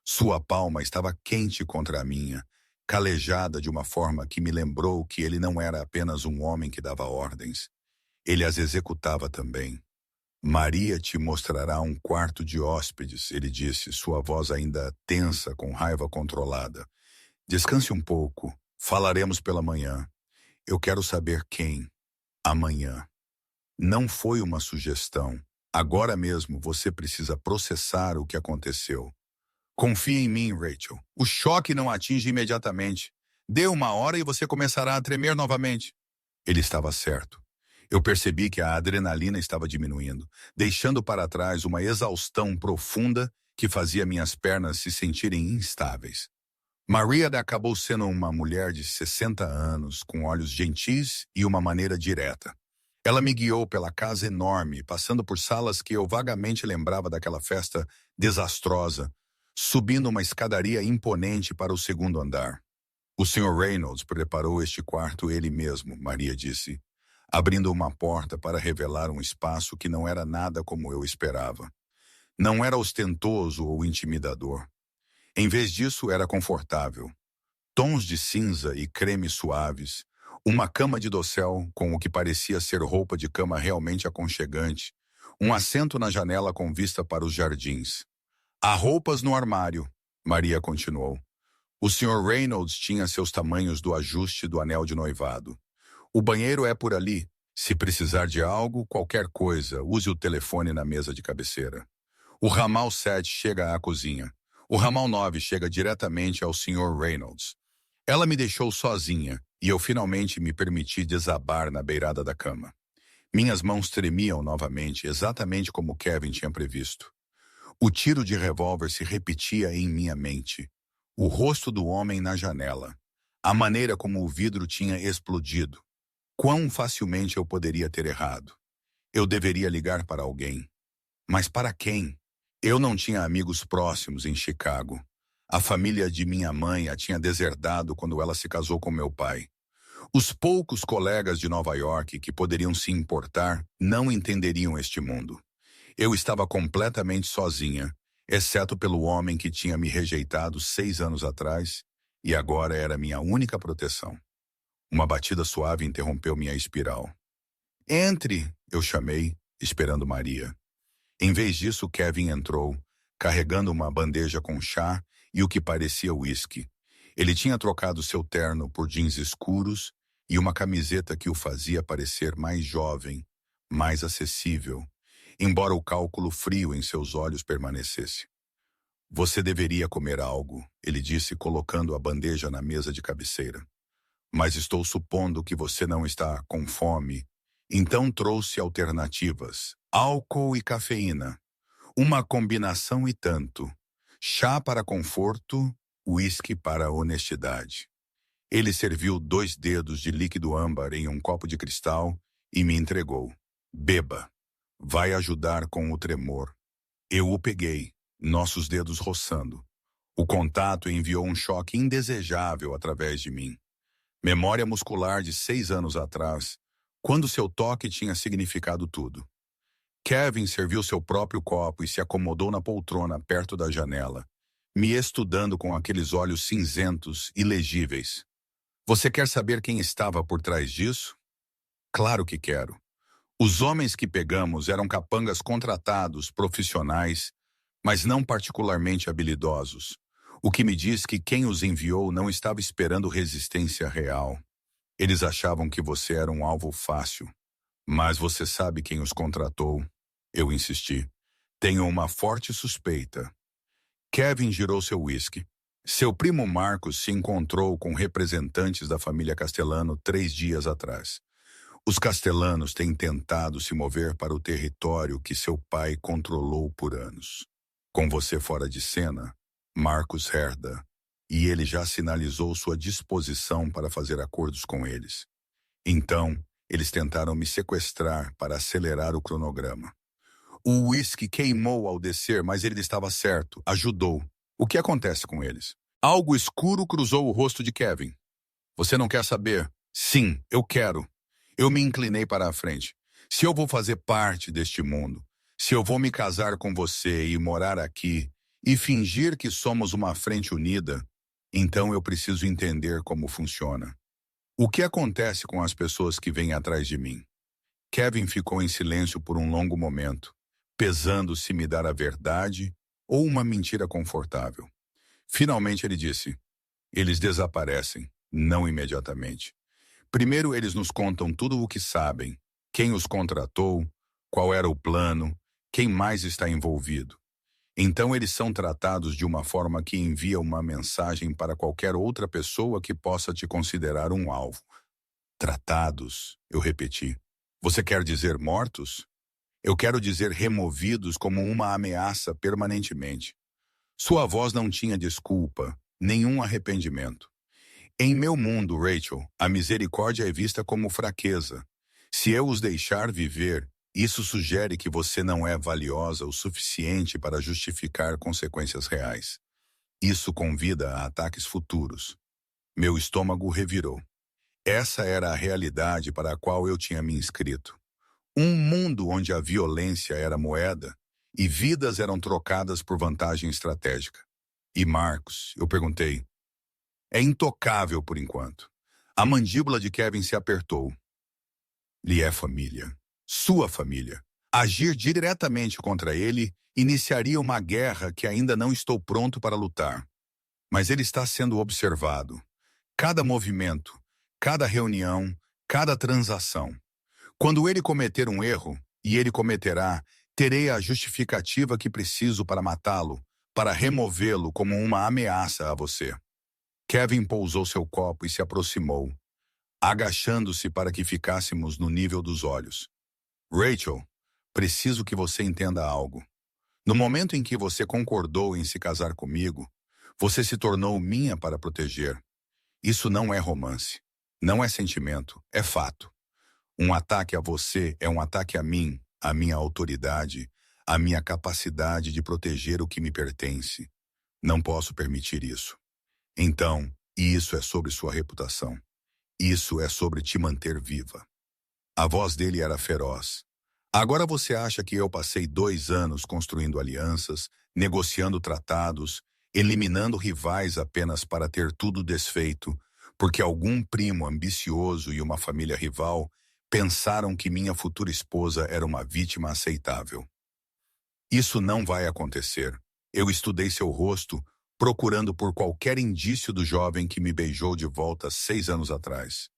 Sua palma estava quente contra a minha, calejada de uma forma que me lembrou que ele não era apenas um homem que dava ordens. Ele as executava também. Maria te mostrará um quarto de hóspedes, ele disse, sua voz ainda tensa com raiva controlada. Descanse um pouco. Falaremos pela manhã. Eu quero saber quem. Amanhã. Não foi uma sugestão. Agora mesmo você precisa processar o que aconteceu. Confie em mim, Rachel. O choque não atinge imediatamente. Dê 1 hora e você começará a tremer novamente. Ele estava certo. Eu percebi que a adrenalina estava diminuindo, deixando para trás uma exaustão profunda que fazia minhas pernas se sentirem instáveis. Maria acabou sendo uma mulher de 60 anos, com olhos gentis e uma maneira direta. Ela me guiou pela casa enorme, passando por salas que eu vagamente lembrava daquela festa desastrosa, subindo uma escadaria imponente para o segundo andar. O Sr. Reynolds preparou este quarto ele mesmo, Maria disse, abrindo uma porta para revelar um espaço que não era nada como eu esperava. Não era ostentoso ou intimidador. Em vez disso, era confortável. Tons de cinza e creme suaves, uma cama de dossel com o que parecia ser roupa de cama realmente aconchegante, um assento na janela com vista para os jardins. Há roupas no armário, Maria continuou. O Sr. Reynolds tinha seus tamanhos do ajuste do anel de noivado. O banheiro é por ali. Se precisar de algo, qualquer coisa, use o telefone na mesa de cabeceira. O ramal 7 chega à cozinha. O ramal 9 chega diretamente ao Sr. Reynolds. Ela me deixou sozinha e eu finalmente me permiti desabar na beirada da cama. Minhas mãos tremiam novamente, exatamente como Kevin tinha previsto. O tiro de revólver se repetia em minha mente. O rosto do homem na janela. A maneira como o vidro tinha explodido. Quão facilmente eu poderia ter errado. Eu deveria ligar para alguém. Mas para quem? Eu não tinha amigos próximos em Chicago. A família de minha mãe a tinha deserdado quando ela se casou com meu pai. Os poucos colegas de Nova York que poderiam se importar não entenderiam este mundo. Eu estava completamente sozinha, exceto pelo homem que tinha me rejeitado 6 anos atrás e agora era minha única proteção. Uma batida suave interrompeu minha espiral. Entre, eu chamei, esperando Maria. Em vez disso, Kevin entrou, carregando uma bandeja com chá e o que parecia uísque. Ele tinha trocado seu terno por jeans escuros e uma camiseta que o fazia parecer mais jovem, mais acessível, embora o cálculo frio em seus olhos permanecesse. Você deveria comer algo, ele disse, colocando a bandeja na mesa de cabeceira. Mas estou supondo que você não está com fome. Então trouxe alternativas, álcool e cafeína. Uma combinação e tanto. Chá para conforto, uísque para honestidade. Ele serviu 2 dedos de líquido âmbar em um copo de cristal e me entregou. Beba. Vai ajudar com o tremor. Eu o peguei, nossos dedos roçando. O contato enviou um choque indesejável através de mim. Memória muscular de 6 anos atrás, quando seu toque tinha significado tudo. Kevin serviu seu próprio copo e se acomodou na poltrona perto da janela, me estudando com aqueles olhos cinzentos, ilegíveis. Você quer saber quem estava por trás disso? Claro que quero. Os homens que pegamos eram capangas contratados, profissionais, mas não particularmente habilidosos. O que me diz que quem os enviou não estava esperando resistência real. Eles achavam que você era um alvo fácil. Mas você sabe quem os contratou? Eu insisti. Tenho uma forte suspeita. Kevin girou seu uísque. Seu primo Marcos se encontrou com representantes da família Castellano 3 dias atrás. Os Castellanos têm tentado se mover para o território que seu pai controlou por anos. Com você fora de cena, Marcos herda, e ele já sinalizou sua disposição para fazer acordos com eles. Então, eles tentaram me sequestrar para acelerar o cronograma. O uísque queimou ao descer, mas ele estava certo, ajudou. O que acontece com eles? Algo escuro cruzou o rosto de Kevin. Você não quer saber? Sim, eu quero. Eu me inclinei para a frente. Se eu vou fazer parte deste mundo, se eu vou me casar com você e morar aqui, e fingir que somos uma frente unida, então eu preciso entender como funciona. O que acontece com as pessoas que vêm atrás de mim? Kevin ficou em silêncio por um longo momento, pesando se me dar a verdade ou uma mentira confortável. Finalmente ele disse, eles desaparecem, não imediatamente. Primeiro eles nos contam tudo o que sabem, quem os contratou, qual era o plano, quem mais está envolvido. Então eles são tratados de uma forma que envia uma mensagem para qualquer outra pessoa que possa te considerar um alvo. Tratados, eu repeti. Você quer dizer mortos? Eu quero dizer removidos como uma ameaça permanentemente. Sua voz não tinha desculpa, nenhum arrependimento. Em meu mundo, Rachel, a misericórdia é vista como fraqueza. Se eu os deixar viver, isso sugere que você não é valiosa o suficiente para justificar consequências reais. Isso convida a ataques futuros. Meu estômago revirou. Essa era a realidade para a qual eu tinha me inscrito. Um mundo onde a violência era moeda e vidas eram trocadas por vantagem estratégica. E Marcos, eu perguntei, é intocável por enquanto. A mandíbula de Kevin se apertou. Lhe é família. Sua família. Agir diretamente contra ele iniciaria uma guerra que ainda não estou pronto para lutar. Mas ele está sendo observado. Cada movimento, cada reunião, cada transação. Quando ele cometer um erro, e ele cometerá, terei a justificativa que preciso para matá-lo, para removê-lo como uma ameaça a você. Kevin pousou seu copo e se aproximou, agachando-se para que ficássemos no nível dos olhos. Rachel, preciso que você entenda algo. No momento em que você concordou em se casar comigo, você se tornou minha para proteger. Isso não é romance. Não é sentimento, é fato. Um ataque a você é um ataque a mim, a minha autoridade, a minha capacidade de proteger o que me pertence. Não posso permitir isso. Então, isso é sobre sua reputação. Isso é sobre te manter viva. A voz dele era feroz. Agora você acha que eu passei 2 anos construindo alianças, negociando tratados, eliminando rivais apenas para ter tudo desfeito, porque algum primo ambicioso e uma família rival pensaram que minha futura esposa era uma vítima aceitável. Isso não vai acontecer. Eu estudei seu rosto, procurando por qualquer indício do jovem que me beijou de volta 6 anos atrás.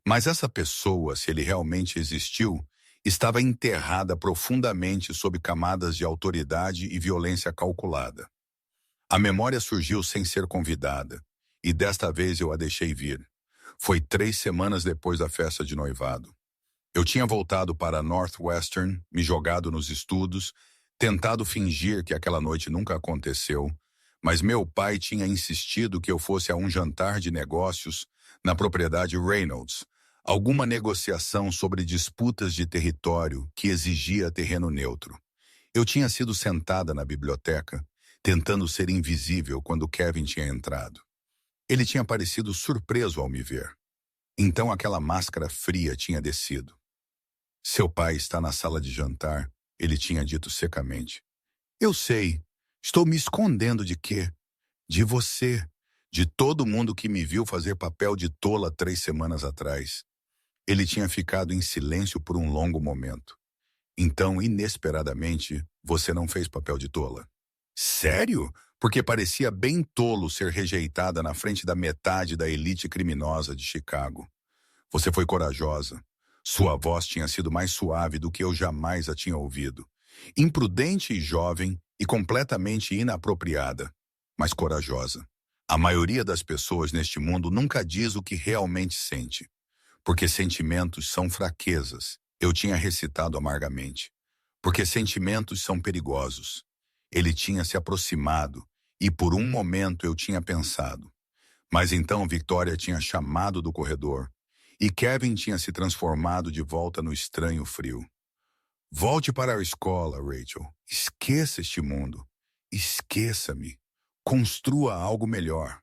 Mas essa pessoa, se ele realmente existiu, estava enterrada profundamente sob camadas de autoridade e violência calculada. A memória surgiu sem ser convidada, e desta vez eu a deixei vir. Foi 3 semanas depois da festa de noivado. Eu tinha voltado para Northwestern, me jogado nos estudos, tentado fingir que aquela noite nunca aconteceu, mas meu pai tinha insistido que eu fosse a um jantar de negócios na propriedade Reynolds, alguma negociação sobre disputas de território que exigia terreno neutro. Eu tinha sido sentada na biblioteca, tentando ser invisível quando Kevin tinha entrado. Ele tinha parecido surpreso ao me ver. Então aquela máscara fria tinha descido. Seu pai está na sala de jantar, ele tinha dito secamente. Eu sei. Estou me escondendo de quê? De você. De todo mundo que me viu fazer papel de tola 3 semanas atrás. Ele tinha ficado em silêncio por um longo momento. Então, inesperadamente, você não fez papel de tola. Sério? Porque parecia bem tolo ser rejeitada na frente da metade da elite criminosa de Chicago. Você foi corajosa. Sua voz tinha sido mais suave do que eu jamais a tinha ouvido. Imprudente e jovem e completamente inapropriada, mas corajosa. A maioria das pessoas neste mundo nunca diz o que realmente sente, porque sentimentos são fraquezas. Eu tinha recitado amargamente. Porque sentimentos são perigosos. Ele tinha se aproximado e por um momento eu tinha pensado. Mas então Victoria tinha chamado do corredor e Kevin tinha se transformado de volta no estranho frio. Volte para a escola, Rachel. Esqueça este mundo. Esqueça-me. Construa algo melhor.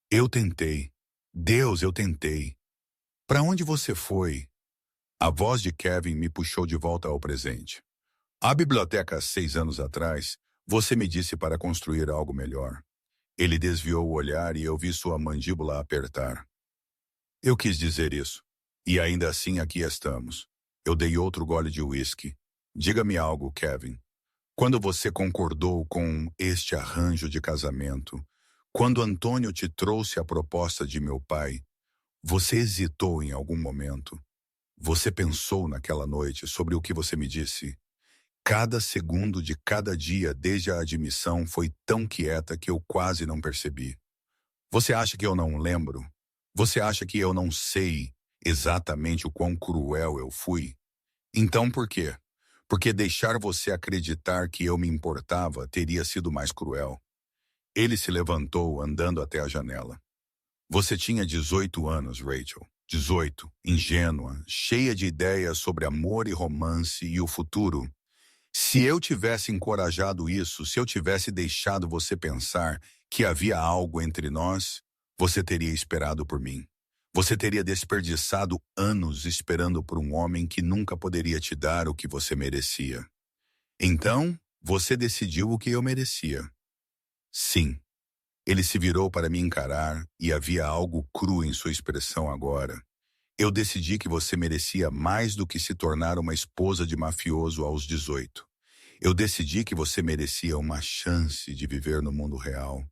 Eu tentei. Deus, eu tentei. Para onde você foi? A voz de Kevin me puxou de volta ao presente. A biblioteca 6 anos atrás, você me disse para construir algo melhor. Ele desviou o olhar e eu vi sua mandíbula apertar. Eu quis dizer isso. E ainda assim aqui estamos. Eu dei outro gole de uísque. Diga-me algo, Kevin. Quando você concordou com este arranjo de casamento, quando Antônio te trouxe a proposta de meu pai, você hesitou em algum momento? Você pensou naquela noite sobre o que você me disse? Cada segundo de cada dia desde a admissão foi tão quieta que eu quase não percebi. Você acha que eu não lembro? Você acha que eu não sei exatamente o quão cruel eu fui? Então por quê? Porque deixar você acreditar que eu me importava teria sido mais cruel. Ele se levantou andando até a janela. Você tinha 18 anos, Rachel. 18, ingênua, cheia de ideias sobre amor e romance e o futuro. Se eu tivesse encorajado isso, se eu tivesse deixado você pensar que havia algo entre nós, você teria esperado por mim. Você teria desperdiçado anos esperando por um homem que nunca poderia te dar o que você merecia. Então, você decidiu o que eu merecia. Sim. Ele se virou para me encarar e havia algo cru em sua expressão agora. Eu decidi que você merecia mais do que se tornar uma esposa de mafioso aos 18. Eu decidi que você merecia uma chance de viver no mundo real,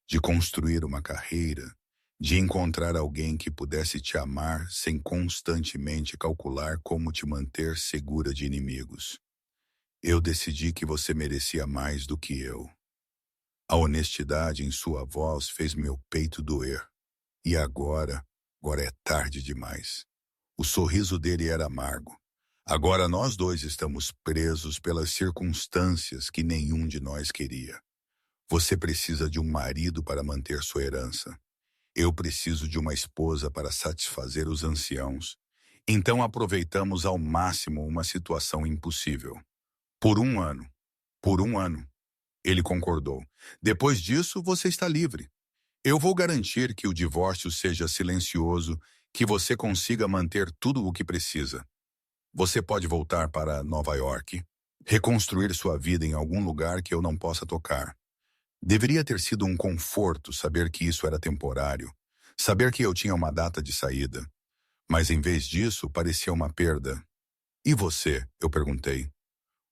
de construir uma carreira, de encontrar alguém que pudesse te amar sem constantemente calcular como te manter segura de inimigos. Eu decidi que você merecia mais do que eu. A honestidade em sua voz fez meu peito doer. E agora é tarde demais. O sorriso dele era amargo. Agora nós dois estamos presos pelas circunstâncias que nenhum de nós queria. Você precisa de um marido para manter sua herança. Eu preciso de uma esposa para satisfazer os anciãos. Então aproveitamos ao máximo uma situação impossível. Por um ano. Por um ano. Ele concordou. Depois disso, você está livre. Eu vou garantir que o divórcio seja silencioso, que você consiga manter tudo o que precisa. Você pode voltar para Nova York, reconstruir sua vida em algum lugar que eu não possa tocar. Deveria ter sido um conforto saber que isso era temporário, saber que eu tinha uma data de saída. Mas em vez disso, parecia uma perda. E você? Eu perguntei.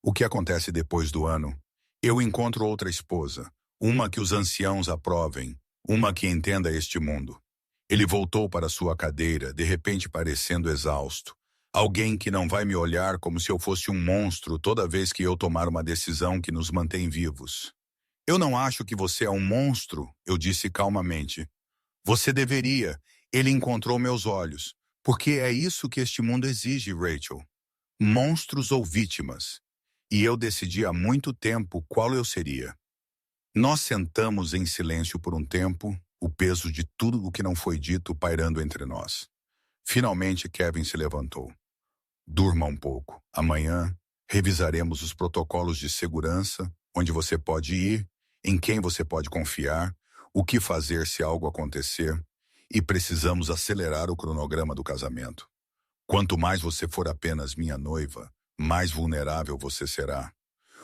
O que acontece depois do ano? Eu encontro outra esposa, uma que os anciãos aprovem, uma que entenda este mundo. Ele voltou para sua cadeira, de repente parecendo exausto. Alguém que não vai me olhar como se eu fosse um monstro toda vez que eu tomar uma decisão que nos mantém vivos. Eu não acho que você é um monstro, eu disse calmamente. Você deveria. Ele encontrou meus olhos. Porque é isso que este mundo exige, Rachel. Monstros ou vítimas. E eu decidi há muito tempo qual eu seria. Nós sentamos em silêncio por um tempo, o peso de tudo o que não foi dito pairando entre nós. Finalmente Kevin se levantou. Durma um pouco. Amanhã revisaremos os protocolos de segurança, onde você pode ir, em quem você pode confiar, o que fazer se algo acontecer, e precisamos acelerar o cronograma do casamento. Quanto mais você for apenas minha noiva, mais vulnerável você será.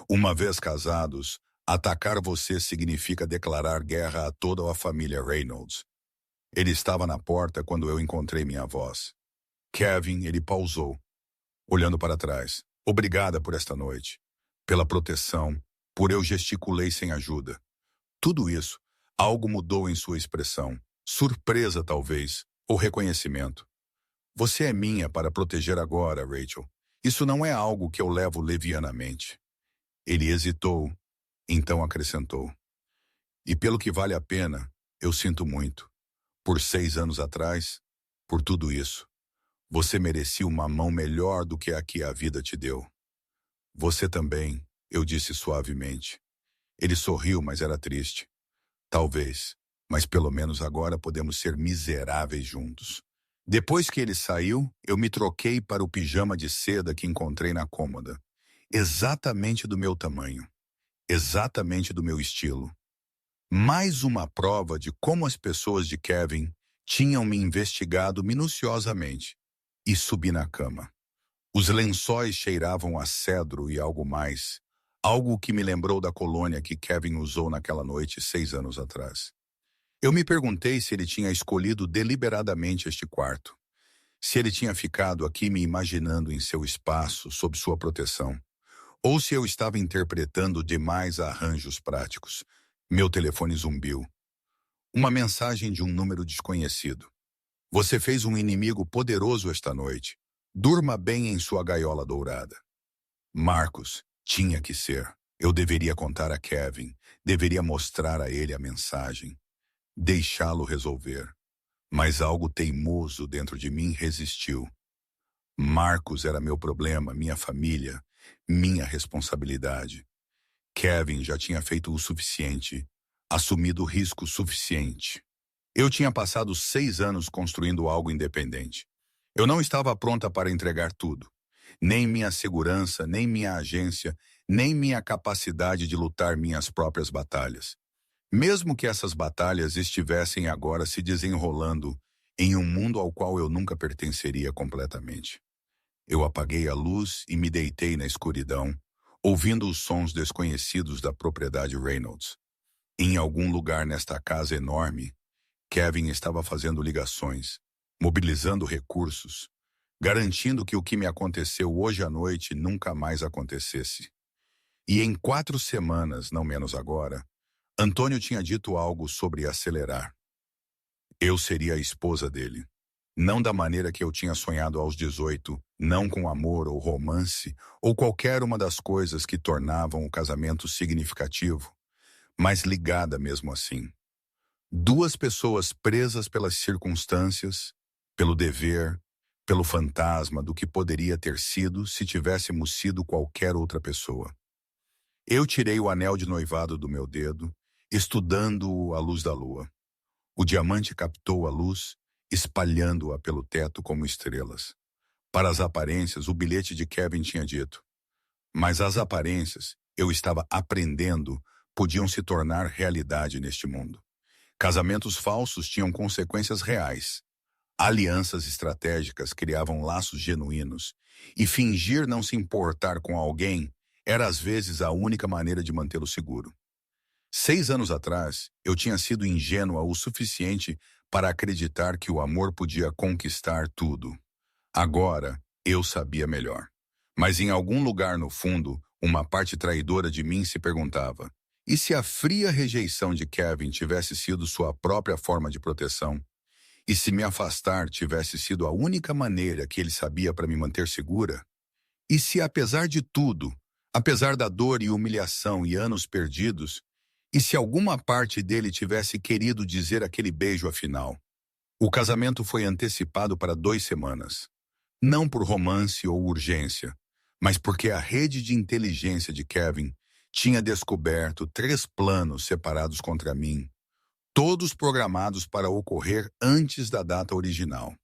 Uma vez casados, atacar você significa declarar guerra a toda a família Reynolds. Ele estava na porta quando eu encontrei minha voz. Kevin, ele pausou, olhando para trás. Obrigada por esta noite. Pela proteção, por eu gesticulei sem ajuda. Tudo isso, algo mudou em sua expressão. Surpresa, talvez, ou reconhecimento. Você é minha para proteger agora, Rachel. Isso não é algo que eu levo levianamente. Ele hesitou, então acrescentou. E pelo que vale a pena, eu sinto muito. Por 6 anos atrás, por tudo isso. Você merecia uma mão melhor do que a que a vida te deu. Você também, eu disse suavemente. Ele sorriu, mas era triste. Talvez, mas pelo menos agora podemos ser miseráveis juntos. Depois que ele saiu, eu me troquei para o pijama de seda que encontrei na cômoda. Exatamente do meu tamanho. Exatamente do meu estilo. Mais uma prova de como as pessoas de Kevin tinham me investigado minuciosamente. E subi na cama. Os lençóis cheiravam a cedro e algo mais. Algo que me lembrou da colônia que Kevin usou naquela noite 6 anos atrás. Eu me perguntei se ele tinha escolhido deliberadamente este quarto. Se ele tinha ficado aqui me imaginando em seu espaço, sob sua proteção. Ou se eu estava interpretando demais arranjos práticos. Meu telefone zumbiu. Uma mensagem de um número desconhecido. Você fez um inimigo poderoso esta noite. Durma bem em sua gaiola dourada. Marcos, tinha que ser. Eu deveria contar a Kevin. Deveria mostrar a ele a mensagem. Deixá-lo resolver. Mas algo teimoso dentro de mim resistiu. Marcos era meu problema, minha família, minha responsabilidade. Kevin já tinha feito o suficiente, assumido o risco suficiente. Eu tinha passado 6 anos construindo algo independente. Eu não estava pronta para entregar tudo. Nem minha segurança, nem minha agência, nem minha capacidade de lutar minhas próprias batalhas. Mesmo que essas batalhas estivessem agora se desenrolando em um mundo ao qual eu nunca pertenceria completamente. Eu apaguei a luz e me deitei na escuridão, ouvindo os sons desconhecidos da propriedade Reynolds. Em algum lugar nesta casa enorme, Kevin estava fazendo ligações, mobilizando recursos, garantindo que o que me aconteceu hoje à noite nunca mais acontecesse. E em 4 semanas, não menos agora, Antônio tinha dito algo sobre acelerar. Eu seria a esposa dele. Não da maneira que eu tinha sonhado aos 18, não com amor ou romance, ou qualquer uma das coisas que tornavam o casamento significativo, mas ligada mesmo assim. 2 pessoas presas pelas circunstâncias, pelo dever, pelo fantasma do que poderia ter sido se tivéssemos sido qualquer outra pessoa. Eu tirei o anel de noivado do meu dedo, estudando-o à luz da lua. O diamante captou a luz, espalhando-a pelo teto como estrelas. Para as aparências, o bilhete de Kevin tinha dito. Mas as aparências, eu estava aprendendo, podiam se tornar realidade neste mundo. Casamentos falsos tinham consequências reais. Alianças estratégicas criavam laços genuínos. E fingir não se importar com alguém era às vezes a única maneira de mantê-lo seguro. 6 anos atrás, eu tinha sido ingênua o suficiente para acreditar que o amor podia conquistar tudo. Agora, eu sabia melhor. Mas em algum lugar no fundo, uma parte traidora de mim se perguntava: e se a fria rejeição de Kevin tivesse sido sua própria forma de proteção? E se me afastar tivesse sido a única maneira que ele sabia para me manter segura? E se, apesar de tudo, apesar da dor e humilhação e anos perdidos, e se alguma parte dele tivesse querido dizer aquele beijo afinal? O casamento foi antecipado para 2 semanas. Não por romance ou urgência, mas porque a rede de inteligência de Kevin tinha descoberto 3 planos separados contra mim, todos programados para ocorrer antes da data original.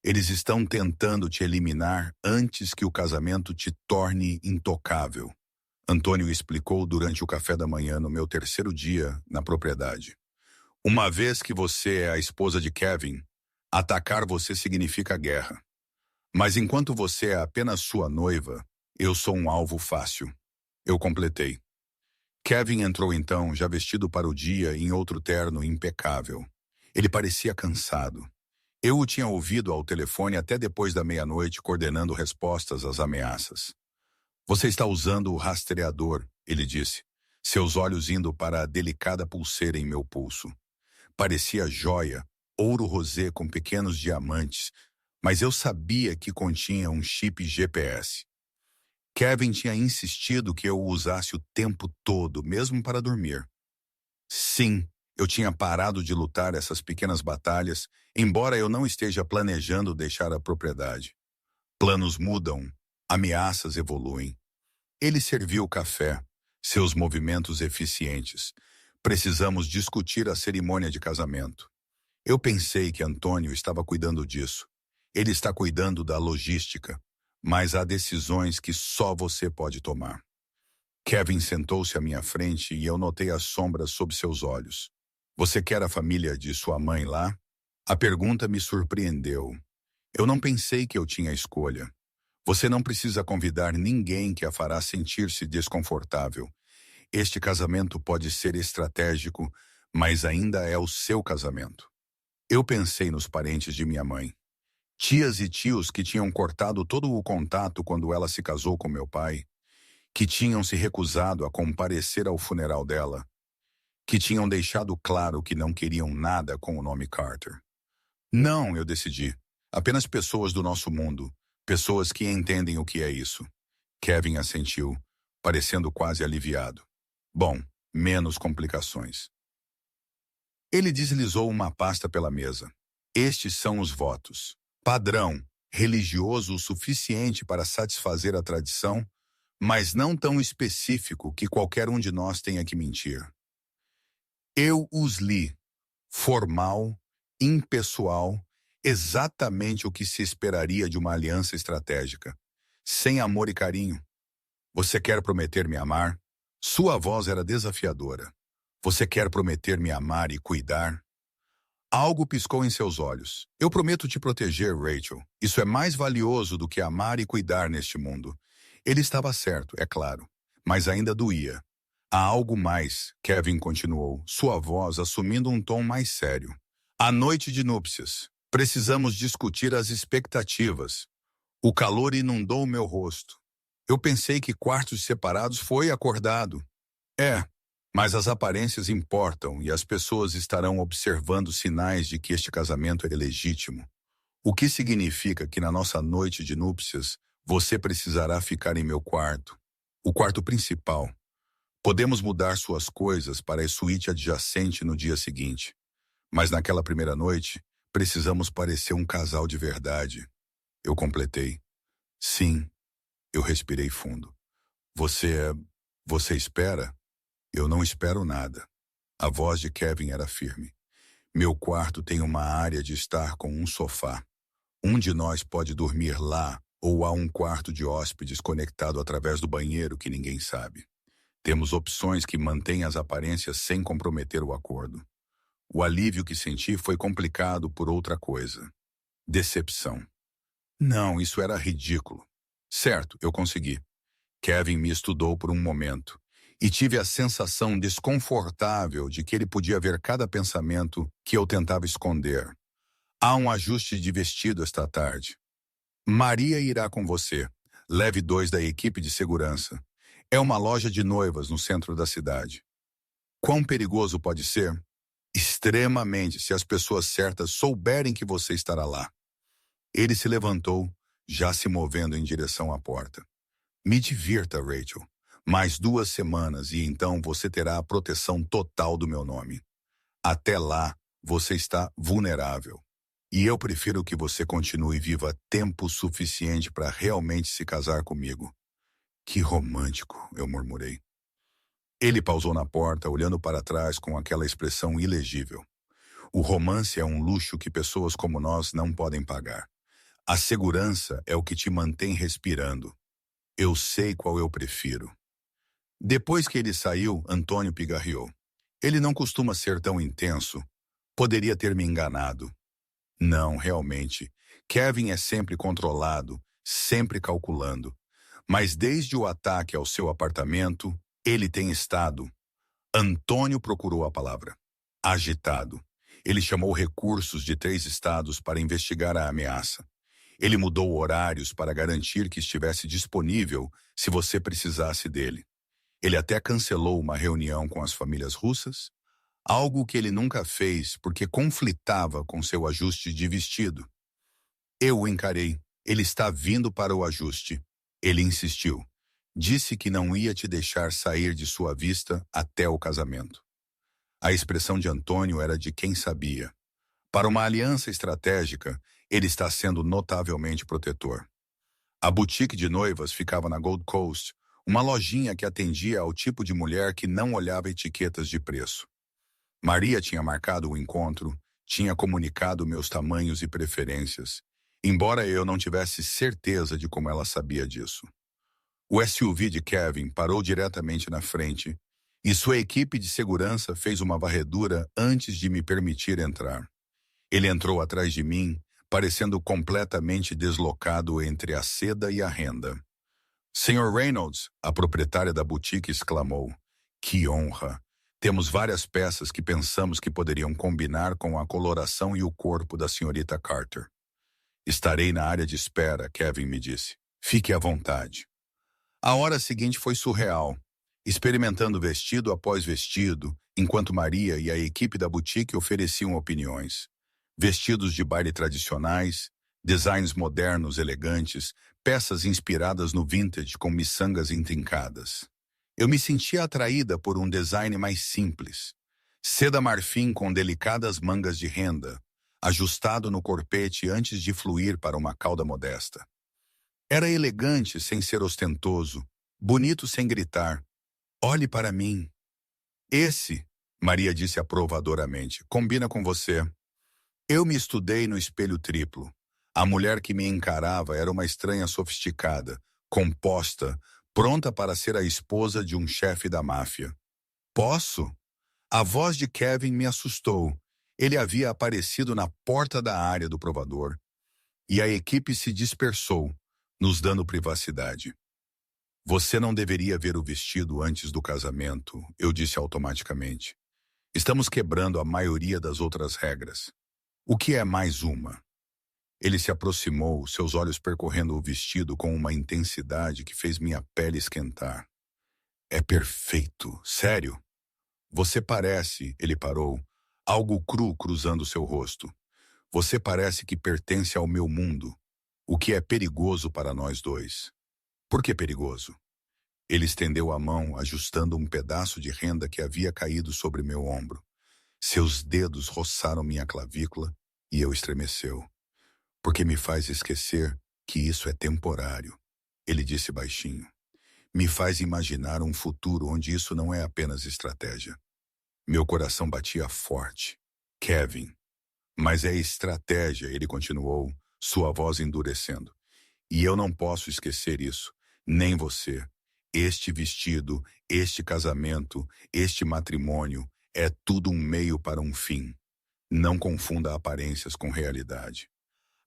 Eles estão tentando te eliminar antes que o casamento te torne intocável. Antônio explicou durante o café da manhã no meu 3º dia na propriedade. Uma vez que você é a esposa de Kevin, atacar você significa guerra. Mas enquanto você é apenas sua noiva, eu sou um alvo fácil. Eu completei. Kevin entrou então, já vestido para o dia, em outro terno impecável. Ele parecia cansado. Eu o tinha ouvido ao telefone até depois da meia-noite coordenando respostas às ameaças. Você está usando o rastreador, ele disse, seus olhos indo para a delicada pulseira em meu pulso. Parecia joia, ouro rosé com pequenos diamantes, mas eu sabia que continha um chip GPS. Kevin tinha insistido que eu o usasse o tempo todo, mesmo para dormir. Sim, eu tinha parado de lutar essas pequenas batalhas, embora eu não esteja planejando deixar a propriedade. Planos mudam, ameaças evoluem. Ele serviu o café, seus movimentos eficientes. Precisamos discutir a cerimônia de casamento. Eu pensei que Antônio estava cuidando disso. Ele está cuidando da logística, mas há decisões que só você pode tomar. Kevin sentou-se à minha frente e eu notei as sombras sob seus olhos. Você quer a família de sua mãe lá? A pergunta me surpreendeu. Eu não pensei que eu tinha escolha. Você não precisa convidar ninguém que a fará sentir-se desconfortável. Este casamento pode ser estratégico, mas ainda é o seu casamento. Eu pensei nos parentes de minha mãe. Tias e tios que tinham cortado todo o contato quando ela se casou com meu pai, que tinham se recusado a comparecer ao funeral dela, que tinham deixado claro que não queriam nada com o nome Carter. Não, eu decidi. Apenas pessoas do nosso mundo, pessoas que entendem o que é isso. Kevin assentiu, parecendo quase aliviado. Bom, menos complicações. Ele deslizou uma pasta pela mesa. Estes são os votos. Padrão, religioso o suficiente para satisfazer a tradição, mas não tão específico que qualquer um de nós tenha que mentir. Eu os li. Formal, impessoal Exatamente o que se esperaria de uma aliança estratégica. Sem amor e carinho. Você quer prometer me amar? Sua voz era desafiadora. Você quer prometer me amar e cuidar? Algo piscou em seus olhos. Eu prometo te proteger, Rachel. Isso é mais valioso do que amar e cuidar neste mundo. Ele estava certo, é claro, mas ainda doía. Há algo mais, Kevin continuou, sua voz assumindo um tom mais sério. À noite de núpcias, precisamos discutir as expectativas. O calor inundou meu rosto. Eu pensei que quartos separados foi acordado. É, mas as aparências importam e as pessoas estarão observando sinais de que este casamento é legítimo. O que significa que na nossa noite de núpcias, você precisará ficar em meu quarto. O quarto principal. Podemos mudar suas coisas para a suíte adjacente no dia seguinte. Mas naquela primeira noite, precisamos parecer um casal de verdade. Eu completei. Sim, eu respirei fundo. Você... você espera? Eu não espero nada. A voz de Kevin era firme. Meu quarto tem uma área de estar com um sofá. Um de nós pode dormir lá, ou há um quarto de hóspedes conectado através do banheiro que ninguém sabe. Temos opções que mantêm as aparências sem comprometer o acordo. O alívio que senti foi complicado por outra coisa. Decepção. Não, isso era ridículo. Certo, eu consegui. Kevin me estudou por um momento. E tive a sensação desconfortável de que ele podia ver cada pensamento que eu tentava esconder. Há um ajuste de vestido esta tarde. Maria irá com você. Leve 2 da equipe de segurança. É uma loja de noivas no centro da cidade. Quão perigoso pode ser? Extremamente, se as pessoas certas souberem que você estará lá. Ele se levantou, já se movendo em direção à porta. Me divirta, Rachel. Mais 2 semanas e então você terá a proteção total do meu nome. Até lá, você está vulnerável. E eu prefiro que você continue viva tempo suficiente para realmente se casar comigo. Que romântico, eu murmurei. Ele pausou na porta, olhando para trás com aquela expressão ilegível. O romance é um luxo que pessoas como nós não podem pagar. A segurança é o que te mantém respirando. Eu sei qual eu prefiro. Depois que ele saiu, Antônio pigarreou. Ele não costuma ser tão intenso. Poderia ter me enganado. Não, realmente. Kevin é sempre controlado, sempre calculando. Mas desde o ataque ao seu apartamento, ele tem estado. Antônio procurou a palavra. Agitado. Ele chamou recursos de 3 estados para investigar a ameaça. Ele mudou horários para garantir que estivesse disponível se você precisasse dele. Ele até cancelou uma reunião com as famílias russas, algo que ele nunca fez porque conflitava com seu ajuste de vestido. Eu o encarei. Ele está vindo para o ajuste. Ele insistiu. Disse que não ia te deixar sair de sua vista até o casamento. A expressão de Antônio era de quem sabia. Para uma aliança estratégica, ele está sendo notavelmente protetor. A boutique de noivas ficava na Gold Coast, uma lojinha que atendia ao tipo de mulher que não olhava etiquetas de preço. Maria tinha marcado o encontro, tinha comunicado meus tamanhos e preferências, embora eu não tivesse certeza de como ela sabia disso. O SUV de Kevin parou diretamente na frente e sua equipe de segurança fez uma varredura antes de me permitir entrar. Ele entrou atrás de mim, parecendo completamente deslocado entre a seda e a renda. Sr. Reynolds, a proprietária da boutique exclamou. Que honra! Temos várias peças que pensamos que poderiam combinar com a coloração e o corpo da senhorita Carter. Estarei na área de espera, Kevin me disse. Fique à vontade. A hora seguinte foi surreal, experimentando vestido após vestido, enquanto Maria e a equipe da boutique ofereciam opiniões. Vestidos de baile tradicionais, designs modernos elegantes, peças inspiradas no vintage com miçangas intrincadas. Eu me sentia atraída por um design mais simples. Seda marfim com delicadas mangas de renda, ajustado no corpete antes de fluir para uma cauda modesta. Era elegante sem ser ostentoso, bonito sem gritar. Olhe para mim. Esse, Maria disse aprovadoramente, combina com você. Eu me estudei no espelho triplo. A mulher que me encarava era uma estranha sofisticada, composta, pronta para ser a esposa de um chefe da máfia. Posso? A voz de Kevin me assustou. Ele havia aparecido na porta da área do provador, e a equipe se dispersou, nos dando privacidade. Você não deveria ver o vestido antes do casamento, eu disse automaticamente. Estamos quebrando a maioria das outras regras. O que é mais uma? Ele se aproximou, seus olhos percorrendo o vestido com uma intensidade que fez minha pele esquentar. É perfeito, sério. Você parece, ele parou, algo cru cruzando seu rosto. Você parece que pertence ao meu mundo, o que é perigoso para nós dois. Por que perigoso? Ele estendeu a mão, ajustando um pedaço de renda que havia caído sobre meu ombro. Seus dedos roçaram minha clavícula e eu estremeceu. Porque me faz esquecer que isso é temporário, ele disse baixinho. Me faz imaginar um futuro onde isso não é apenas estratégia. Meu coração batia forte. Kevin. Mas é estratégia, ele continuou, sua voz endurecendo. E eu não posso esquecer isso, nem você. Este vestido, este casamento, este matrimônio, é tudo um meio para um fim. Não confunda aparências com realidade.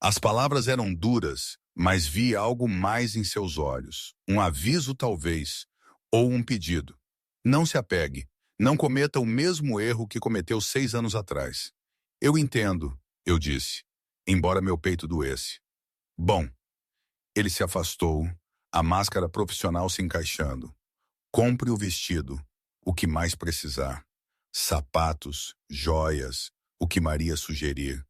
As palavras eram duras, mas vi algo mais em seus olhos. Um aviso, talvez, ou um pedido. Não se apegue. Não cometa o mesmo erro que cometeu 6 anos atrás. Eu entendo, eu disse, embora meu peito doesse. Bom, ele se afastou, a máscara profissional se encaixando. Compre o vestido, o que mais precisar. Sapatos, joias, o que Maria sugerir.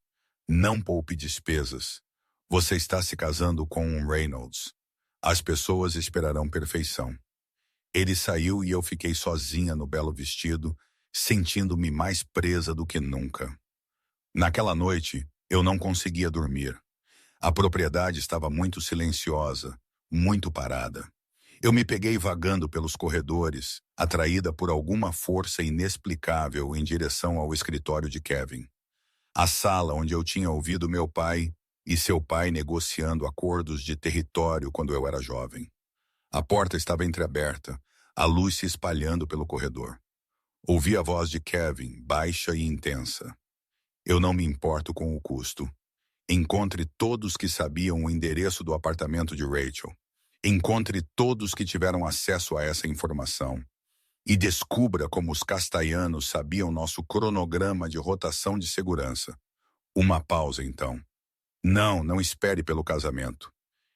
Não poupe despesas. Você está se casando com um Reynolds. As pessoas esperarão perfeição. Ele saiu e eu fiquei sozinha no belo vestido, sentindo-me mais presa do que nunca. Naquela noite, eu não conseguia dormir. A propriedade estava muito silenciosa, muito parada. Eu me peguei vagando pelos corredores, atraída por alguma força inexplicável em direção ao escritório de Kevin. A sala onde eu tinha ouvido meu pai e seu pai negociando acordos de território quando eu era jovem. A porta estava entreaberta, a luz se espalhando pelo corredor. Ouvi a voz de Kevin, baixa e intensa. Eu não me importo com o custo. Encontre todos que sabiam o endereço do apartamento de Rachel. Encontre todos que tiveram acesso a essa informação. E descubra como os castelhanos sabiam nosso cronograma de rotação de segurança. Uma pausa, então. Não espere pelo casamento.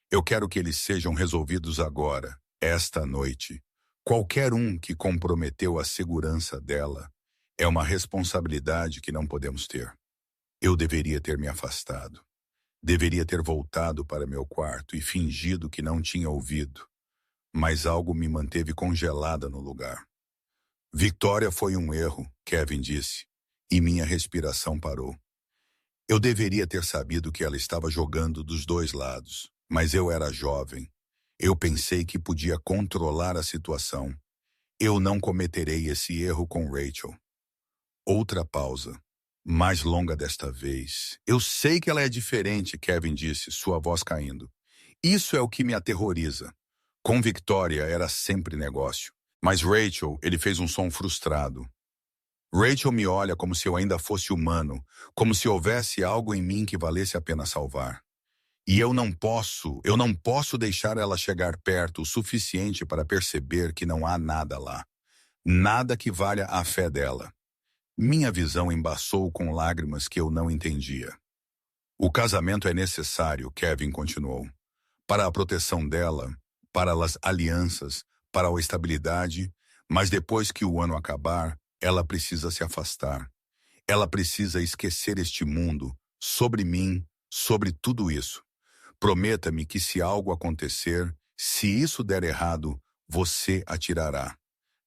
Eu quero que eles sejam resolvidos agora, esta noite. Qualquer um que comprometeu a segurança dela é uma responsabilidade que não podemos ter. Eu deveria ter me afastado. Deveria ter voltado para meu quarto e fingido que não tinha ouvido. Mas algo me manteve congelada no lugar. Victoria foi um erro, Kevin disse, e minha respiração parou. Eu deveria ter sabido que ela estava jogando dos dois lados, mas eu era jovem. Eu pensei que podia controlar a situação. Eu não cometerei esse erro com Rachel. Outra pausa, mais longa desta vez. Eu sei que ela é diferente, Kevin disse, sua voz caindo. Isso é o que me aterroriza. Com Victoria era sempre negócio. Mas Rachel, ele fez um som frustrado. Rachel me olha como se eu ainda fosse humano, como se houvesse algo em mim que valesse a pena salvar. E eu não posso deixar ela chegar perto o suficiente para perceber que não há nada lá. Nada que valha a fé dela. Minha visão embaçou com lágrimas que eu não entendia. O casamento é necessário, Kevin continuou. Para a proteção dela, para as alianças, para a estabilidade, mas depois que o ano acabar, ela precisa se afastar. Ela precisa esquecer este mundo, sobre mim, sobre tudo isso. Prometa-me que se algo acontecer, se isso der errado, você a tirará.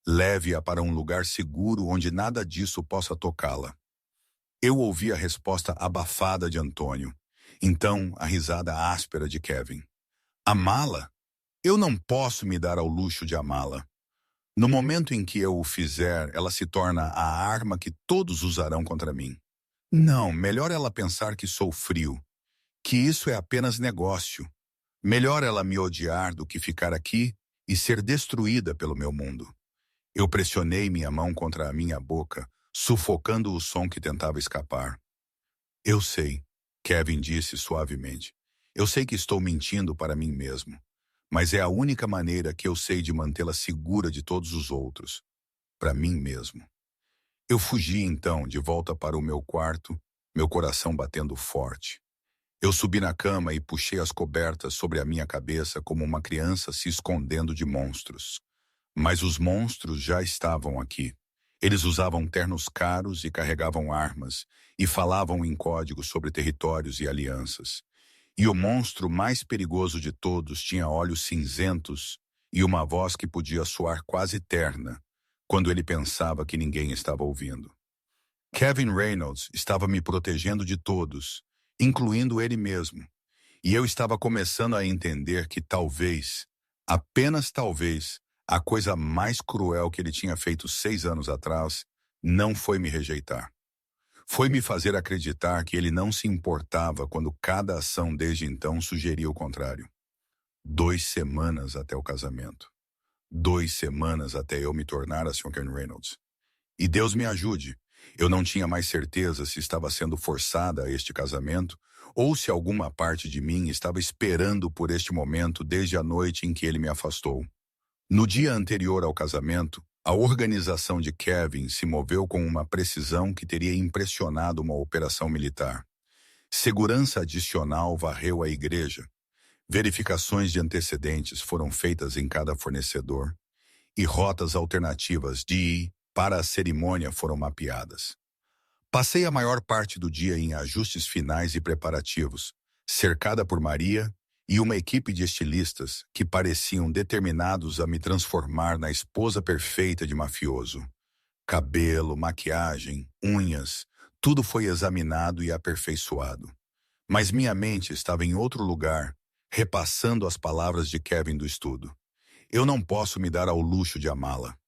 Leve-a para um lugar seguro onde nada disso possa tocá-la. Eu ouvi a resposta abafada de Antônio. Então, a risada áspera de Kevin. Amá-la? Eu não posso me dar ao luxo de amá-la. No momento em que eu o fizer, ela se torna a arma que todos usarão contra mim. Não, melhor ela pensar que sou frio, que isso é apenas negócio. Melhor ela me odiar do que ficar aqui e ser destruída pelo meu mundo. Eu pressionei minha mão contra a minha boca, sufocando o som que tentava escapar. Eu sei, Kevin disse suavemente. Eu sei que estou mentindo para mim mesmo, mas é a única maneira que eu sei de mantê-la segura de todos os outros, para mim mesmo. Eu fugi então de volta para o meu quarto, meu coração batendo forte. Eu subi na cama e puxei as cobertas sobre a minha cabeça como uma criança se escondendo de monstros. Mas os monstros já estavam aqui. Eles usavam ternos caros e carregavam armas, e falavam em códigos sobre territórios e alianças. E o monstro mais perigoso de todos tinha olhos cinzentos e uma voz que podia soar quase terna, quando ele pensava que ninguém estava ouvindo. Kevin Reynolds estava me protegendo de todos, incluindo ele mesmo, e eu estava começando a entender que talvez, apenas talvez, a coisa mais cruel que ele tinha feito 6 anos atrás não foi me rejeitar. Foi me fazer acreditar que ele não se importava quando cada ação desde então sugeria o contrário. 2 semanas até o casamento. 2 semanas até eu me tornar a Sr. Ken Reynolds. E Deus me ajude. Eu não tinha mais certeza se estava sendo forçada a este casamento ou se alguma parte de mim estava esperando por este momento desde a noite em que ele me afastou. No dia anterior ao casamento, a organização de Kevin se moveu com uma precisão que teria impressionado uma operação militar. Segurança adicional varreu a igreja. Verificações de antecedentes foram feitas em cada fornecedor e rotas alternativas de ir para a cerimônia foram mapeadas. Passei a maior parte do dia em ajustes finais e preparativos, cercada por Maria e uma equipe de estilistas que pareciam determinados a me transformar na esposa perfeita de mafioso. Cabelo, maquiagem, unhas, tudo foi examinado e aperfeiçoado. Mas minha mente estava em outro lugar, repassando as palavras de Kevin do estudo. Eu não posso me dar ao luxo de amá-la.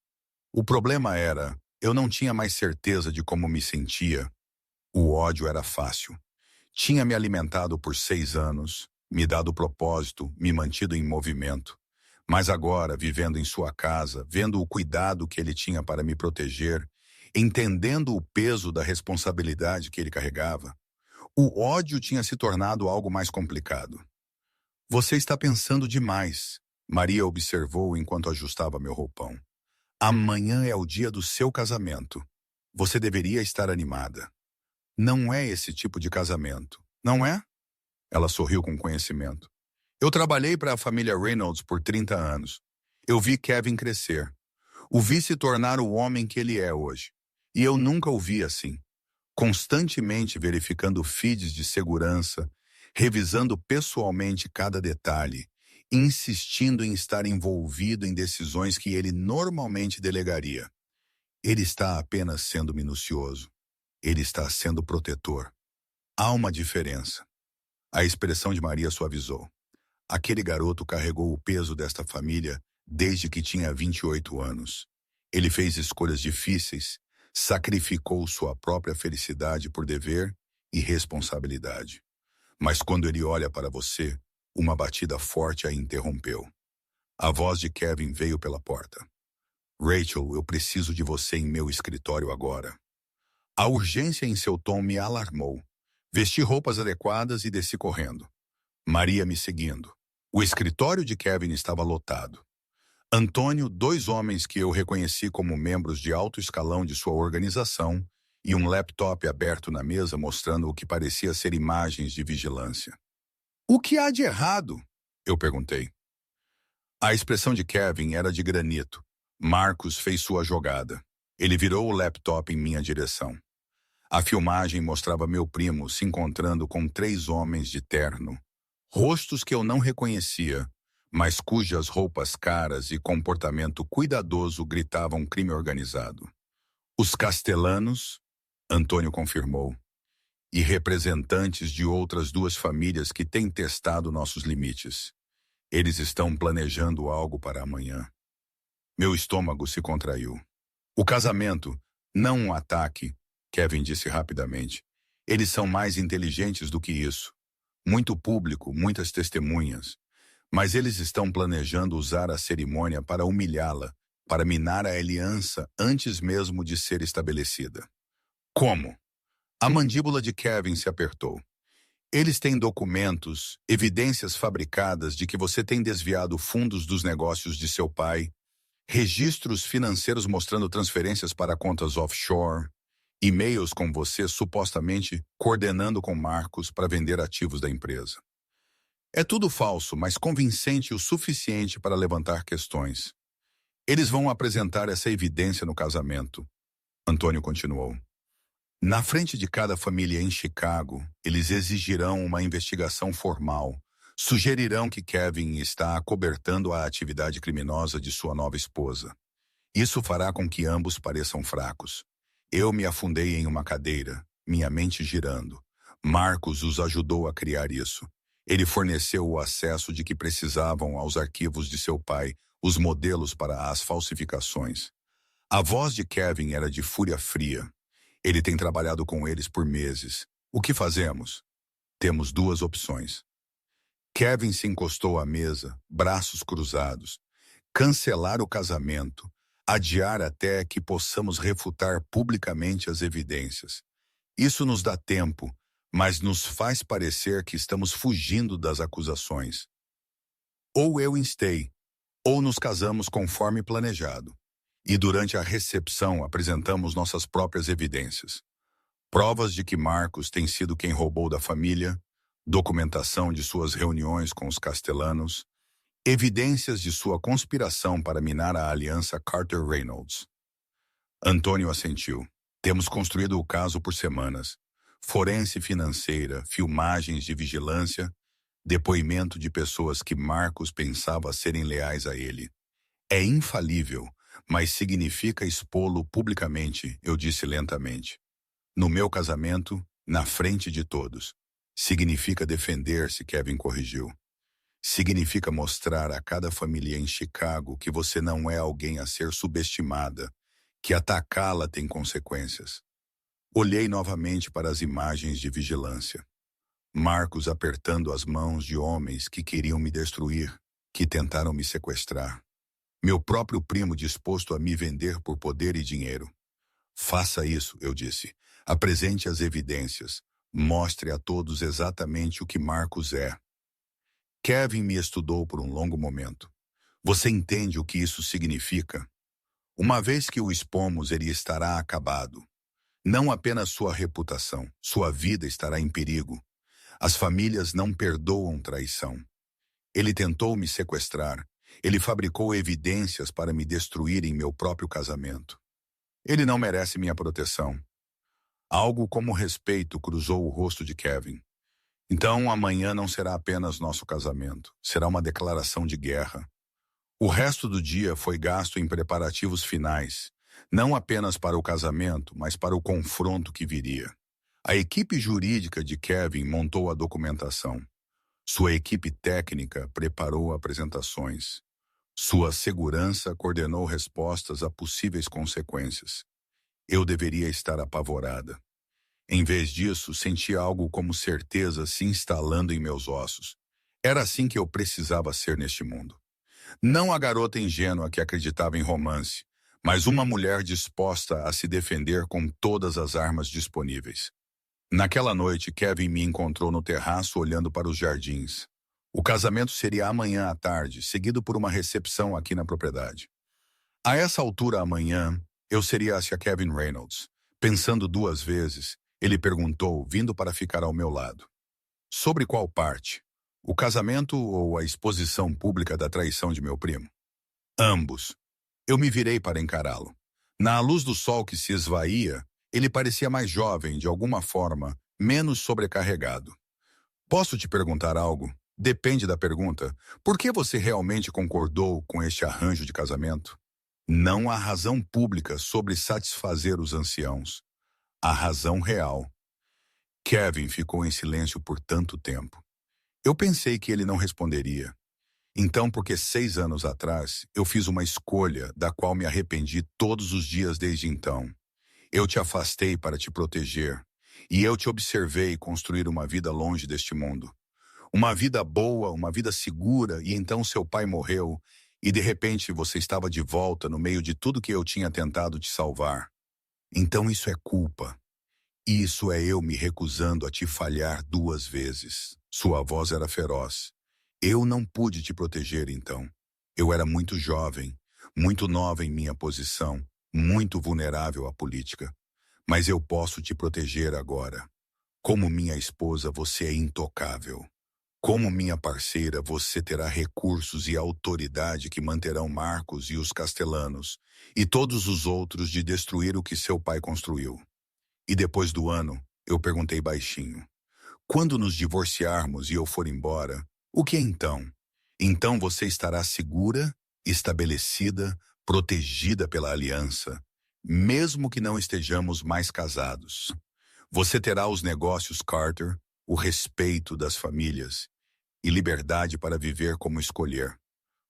O problema era, eu não tinha mais certeza de como me sentia. O ódio era fácil. Tinha me alimentado por 6 anos, me dado propósito, me mantido em movimento. Mas agora, vivendo em sua casa, vendo o cuidado que ele tinha para me proteger, entendendo o peso da responsabilidade que ele carregava, o ódio tinha se tornado algo mais complicado. Você está pensando demais, Maria observou enquanto ajustava meu roupão. Amanhã é o dia do seu casamento. Você deveria estar animada. Não é esse tipo de casamento, não é? Ela sorriu com conhecimento. Eu trabalhei para a família Reynolds por 30 anos. Eu vi Kevin crescer. O vi se tornar o homem que ele é hoje. E eu nunca o vi assim. Constantemente verificando feeds de segurança, revisando pessoalmente cada detalhe, insistindo em estar envolvido em decisões que ele normalmente delegaria. Ele está apenas sendo minucioso. Ele está sendo protetor. Há uma diferença. A expressão de Maria suavizou. Aquele garoto carregou o peso desta família desde que tinha 28 anos. Ele fez escolhas difíceis, sacrificou sua própria felicidade por dever e responsabilidade. Mas quando ele olha para você, uma batida forte a interrompeu. A voz de Kevin veio pela porta. Rachel, eu preciso de você em meu escritório agora. A urgência em seu tom me alarmou. Vesti roupas adequadas e desci correndo. Maria me seguindo. O escritório de Kevin estava lotado. Antônio, 2 homens que eu reconheci como membros de alto escalão de sua organização e um laptop aberto na mesa mostrando o que parecia ser imagens de vigilância. O que há de errado? Eu perguntei. A expressão de Kevin era de granito. Marcos fez sua jogada. Ele virou o laptop em minha direção. A filmagem mostrava meu primo se encontrando com 3 homens de terno. Rostos que eu não reconhecia, mas cujas roupas caras e comportamento cuidadoso gritavam crime organizado. Os Castellanos, Antônio confirmou, e representantes de outras 2 famílias que têm testado nossos limites. Eles estão planejando algo para amanhã. Meu estômago se contraiu. O casamento, não um ataque, Kevin disse rapidamente. Eles são mais inteligentes do que isso. Muito público, muitas testemunhas. Mas eles estão planejando usar a cerimônia para humilhá-la, para minar a aliança antes mesmo de ser estabelecida. Como? A mandíbula de Kevin se apertou. Eles têm documentos, evidências fabricadas de que você tem desviado fundos dos negócios de seu pai, registros financeiros mostrando transferências para contas offshore, e-mails com você supostamente coordenando com Marcos para vender ativos da empresa. É tudo falso, mas convincente o suficiente para levantar questões. Eles vão apresentar essa evidência no casamento, Antônio continuou. Na frente de cada família em Chicago, eles exigirão uma investigação formal. Sugerirão que Kevin está acobertando a atividade criminosa de sua nova esposa. Isso fará com que ambos pareçam fracos. Eu me afundei em uma cadeira, minha mente girando. Marcos os ajudou a criar isso. Ele forneceu o acesso de que precisavam aos arquivos de seu pai, os modelos para as falsificações. A voz de Kevin era de fúria fria. Ele tem trabalhado com eles por meses. O que fazemos? Temos duas opções. Kevin se encostou à mesa, braços cruzados. Cancelar o casamento, adiar até que possamos refutar publicamente as evidências. Isso nos dá tempo, mas nos faz parecer que estamos fugindo das acusações. Ou eu instei, ou nos casamos conforme planejado. E durante a recepção apresentamos nossas próprias evidências. Provas de que Marcos tem sido quem roubou da família, documentação de suas reuniões com os Castellanos, evidências de sua conspiração para minar a aliança Carter-Reynolds. Antônio assentiu. Temos construído o caso por semanas. Forense financeira, filmagens de vigilância, depoimento de pessoas que Marcos pensava serem leais a ele. É infalível, mas significa expô-lo publicamente, eu disse lentamente. No meu casamento, na frente de todos. Significa defender-se, Kevin corrigiu. Significa mostrar a cada família em Chicago que você não é alguém a ser subestimada, que atacá-la tem consequências. Olhei novamente para as imagens de vigilância. Marcos apertando as mãos de homens que queriam me destruir, que tentaram me sequestrar. Meu próprio primo disposto a me vender por poder e dinheiro. Faça isso, eu disse. Apresente as evidências. Mostre a todos exatamente o que Marcos é. Kevin me estudou por um longo momento. Você entende o que isso significa? Uma vez que o expomos, ele estará acabado. Não apenas sua reputação, sua vida estará em perigo. As famílias não perdoam traição. Ele tentou me sequestrar. Ele fabricou evidências para me destruir em meu próprio casamento. Ele não merece minha proteção. Algo como respeito cruzou o rosto de Kevin. Então, amanhã não será apenas nosso casamento. Será uma declaração de guerra. O resto do dia foi gasto em preparativos finais, não apenas para o casamento, mas para o confronto que viria. A equipe jurídica de Kevin montou a documentação. Sua equipe técnica preparou apresentações. Sua segurança coordenou respostas a possíveis consequências. Eu deveria estar apavorada. Em vez disso, senti algo como certeza se instalando em meus ossos. Era assim que eu precisava ser neste mundo. Não a garota ingênua que acreditava em romance, mas uma mulher disposta a se defender com todas as armas disponíveis. Naquela noite, Kevin me encontrou no terraço olhando para os jardins. O casamento seria amanhã à tarde, seguido por uma recepção aqui na propriedade. A essa altura amanhã, eu seria hacia Kevin Reynolds. Pensando duas vezes, ele perguntou, vindo para ficar ao meu lado. Sobre qual parte? O casamento ou a exposição pública da traição de meu primo? Ambos. Eu me virei para encará-lo. Na luz do sol que se esvaía, ele parecia mais jovem, de alguma forma, menos sobrecarregado. Posso te perguntar algo? Depende da pergunta. Por que você realmente concordou com este arranjo de casamento? Não há razão pública sobre satisfazer os anciãos. A razão real. Kevin ficou em silêncio por tanto tempo. Eu pensei que ele não responderia. Então, porque 6 anos atrás, eu fiz uma escolha da qual me arrependi todos os dias desde então. Eu te afastei para te proteger. E eu te observei construir uma vida longe deste mundo. Uma vida boa, uma vida segura, e então seu pai morreu, e de repente você estava de volta no meio de tudo que eu tinha tentado te salvar. Então isso é culpa. Isso é eu me recusando a te falhar 2 vezes. Sua voz era feroz. Eu não pude te proteger então. Eu era muito jovem, muito nova em minha posição, muito vulnerável à política. Mas eu posso te proteger agora. Como minha esposa, você é intocável. Como minha parceira, você terá recursos e autoridade que manterão Marcos e os Castelanos e todos os outros de destruir o que seu pai construiu. E depois do ano, eu perguntei baixinho: quando nos divorciarmos e eu for embora, o que então? Então você estará segura, estabelecida, protegida pela aliança, mesmo que não estejamos mais casados. Você terá os negócios Carter, o respeito das famílias e liberdade para viver como escolher.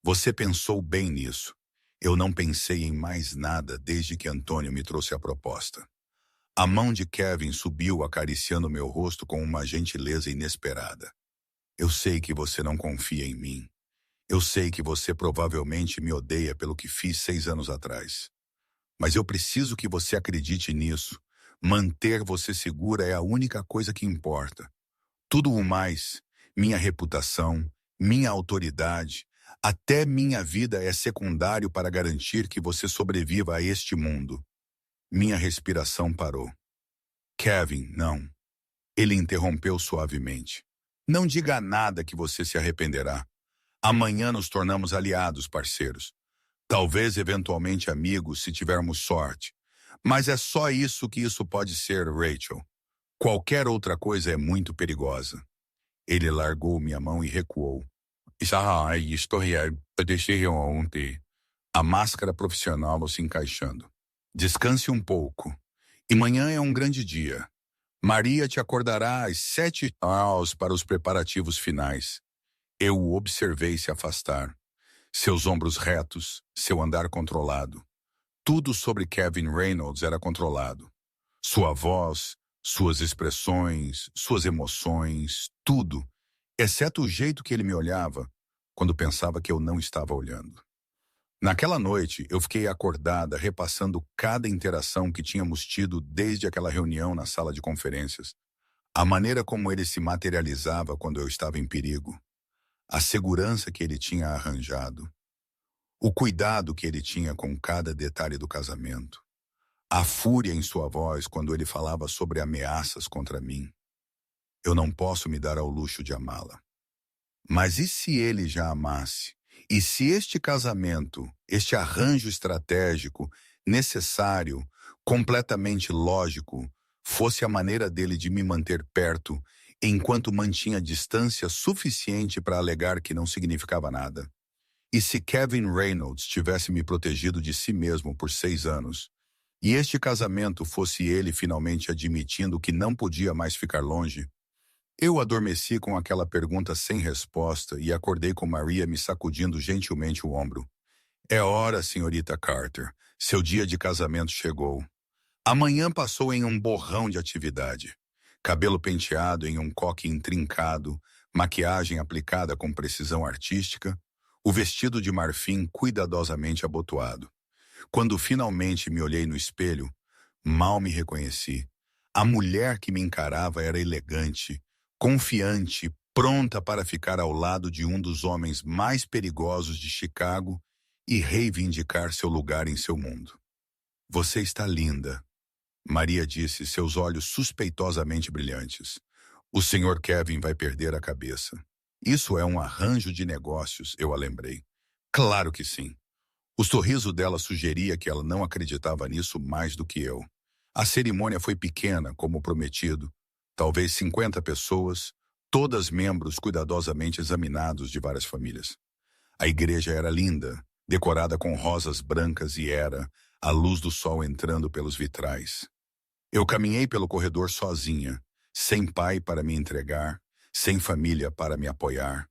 Você pensou bem nisso. Eu não pensei em mais nada desde que Antônio me trouxe a proposta. A mão de Kevin subiu acariciando meu rosto com uma gentileza inesperada. Eu sei que você não confia em mim. Eu sei que você provavelmente me odeia pelo que fiz 6 anos atrás. Mas eu preciso que você acredite nisso. Manter você segura é a única coisa que importa. Tudo o mais, minha reputação, minha autoridade, até minha vida é secundário para garantir que você sobreviva a este mundo. Minha respiração parou. Kevin, não. Ele interrompeu suavemente. Não diga nada que você se arrependerá. Amanhã nos tornamos aliados, parceiros. Talvez eventualmente amigos, se tivermos sorte. Mas é só isso que isso pode ser, Rachel. Qualquer outra coisa é muito perigosa. Ele largou minha mão e recuou. A máscara profissional se encaixando. Descanse um pouco. E manhã é um grande dia. Maria te acordará às 7h para os preparativos finais. Eu o observei se afastar. Seus ombros retos, seu andar controlado. Tudo sobre Kevin Reynolds era controlado. Sua voz, suas expressões, suas emoções, tudo, exceto o jeito que ele me olhava quando pensava que eu não estava olhando. Naquela noite, eu fiquei acordada repassando cada interação que tínhamos tido desde aquela reunião na sala de conferências. A maneira como ele se materializava quando eu estava em perigo. A segurança que ele tinha arranjado. O cuidado que ele tinha com cada detalhe do casamento. A fúria em sua voz quando ele falava sobre ameaças contra mim. Eu não posso me dar ao luxo de amá-la. Mas e se ele já amasse? E se este casamento, este arranjo estratégico, necessário, completamente lógico, fosse a maneira dele de me manter perto, enquanto mantinha distância suficiente para alegar que não significava nada? E se Kevin Reynolds tivesse me protegido de si mesmo por 6 anos, e este casamento fosse ele finalmente admitindo que não podia mais ficar longe? Eu adormeci com aquela pergunta sem resposta e acordei com Maria me sacudindo gentilmente o ombro. É hora, senhorita Carter. Seu dia de casamento chegou. A manhã passou em um borrão de atividade. Cabelo penteado em um coque intrincado, maquiagem aplicada com precisão artística, o vestido de marfim cuidadosamente abotoado. Quando finalmente me olhei no espelho, mal me reconheci. A mulher que me encarava era elegante, confiante, pronta para ficar ao lado de um dos homens mais perigosos de Chicago e reivindicar seu lugar em seu mundo. Você está linda, Maria disse, seus olhos suspeitosamente brilhantes. O Sr. Kevin vai perder a cabeça. Isso é um arranjo de negócios, eu a lembrei. Claro que sim. O sorriso dela sugeria que ela não acreditava nisso mais do que eu. A cerimônia foi pequena, como prometido. Talvez 50 pessoas, todas membros cuidadosamente examinados de várias famílias. A igreja era linda, decorada com rosas brancas e era a luz do sol entrando pelos vitrais. Eu caminhei pelo corredor sozinha, sem pai para me entregar, sem família para me apoiar.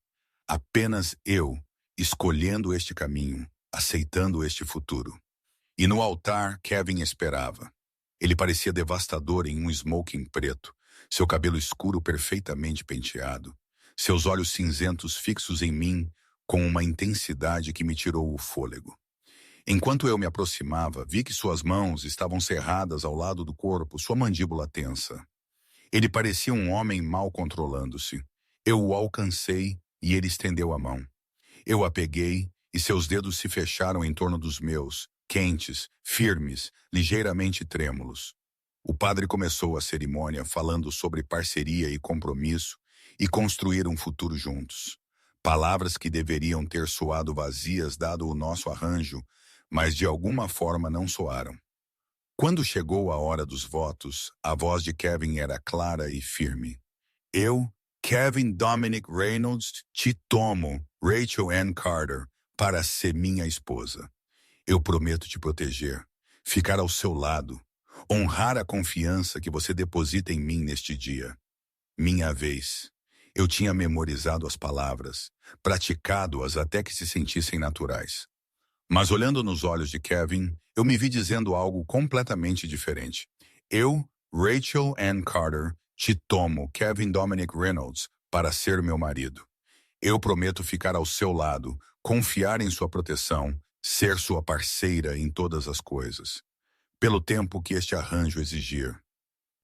Apenas eu, escolhendo este caminho, aceitando este futuro. E no altar, Kevin esperava. Ele parecia devastador em um smoking preto, seu cabelo escuro perfeitamente penteado, seus olhos cinzentos fixos em mim com uma intensidade que me tirou o fôlego. Enquanto eu me aproximava, vi que suas mãos estavam cerradas ao lado do corpo, sua mandíbula tensa. Ele parecia um homem mal controlando-se. Eu o alcancei e ele estendeu a mão. Eu a peguei e seus dedos se fecharam em torno dos meus, quentes, firmes, ligeiramente trêmulos. O padre começou a cerimônia falando sobre parceria e compromisso e construir um futuro juntos. Palavras que deveriam ter soado vazias dado o nosso arranjo, mas de alguma forma não soaram. Quando chegou a hora dos votos, a voz de Kevin era clara e firme. Eu, Kevin Dominic Reynolds, te tomo, Rachel Ann Carter, para ser minha esposa. Eu prometo te proteger, ficar ao seu lado, honrar a confiança que você deposita em mim neste dia. Minha vez. Eu tinha memorizado as palavras, praticado-as até que se sentissem naturais. Mas olhando nos olhos de Kevin, eu me vi dizendo algo completamente diferente. Eu, Rachel Ann Carter, te tomo, Kevin Dominic Reynolds, para ser meu marido. Eu prometo ficar ao seu lado, confiar em sua proteção, ser sua parceira em todas as coisas. Pelo tempo que este arranjo exigir.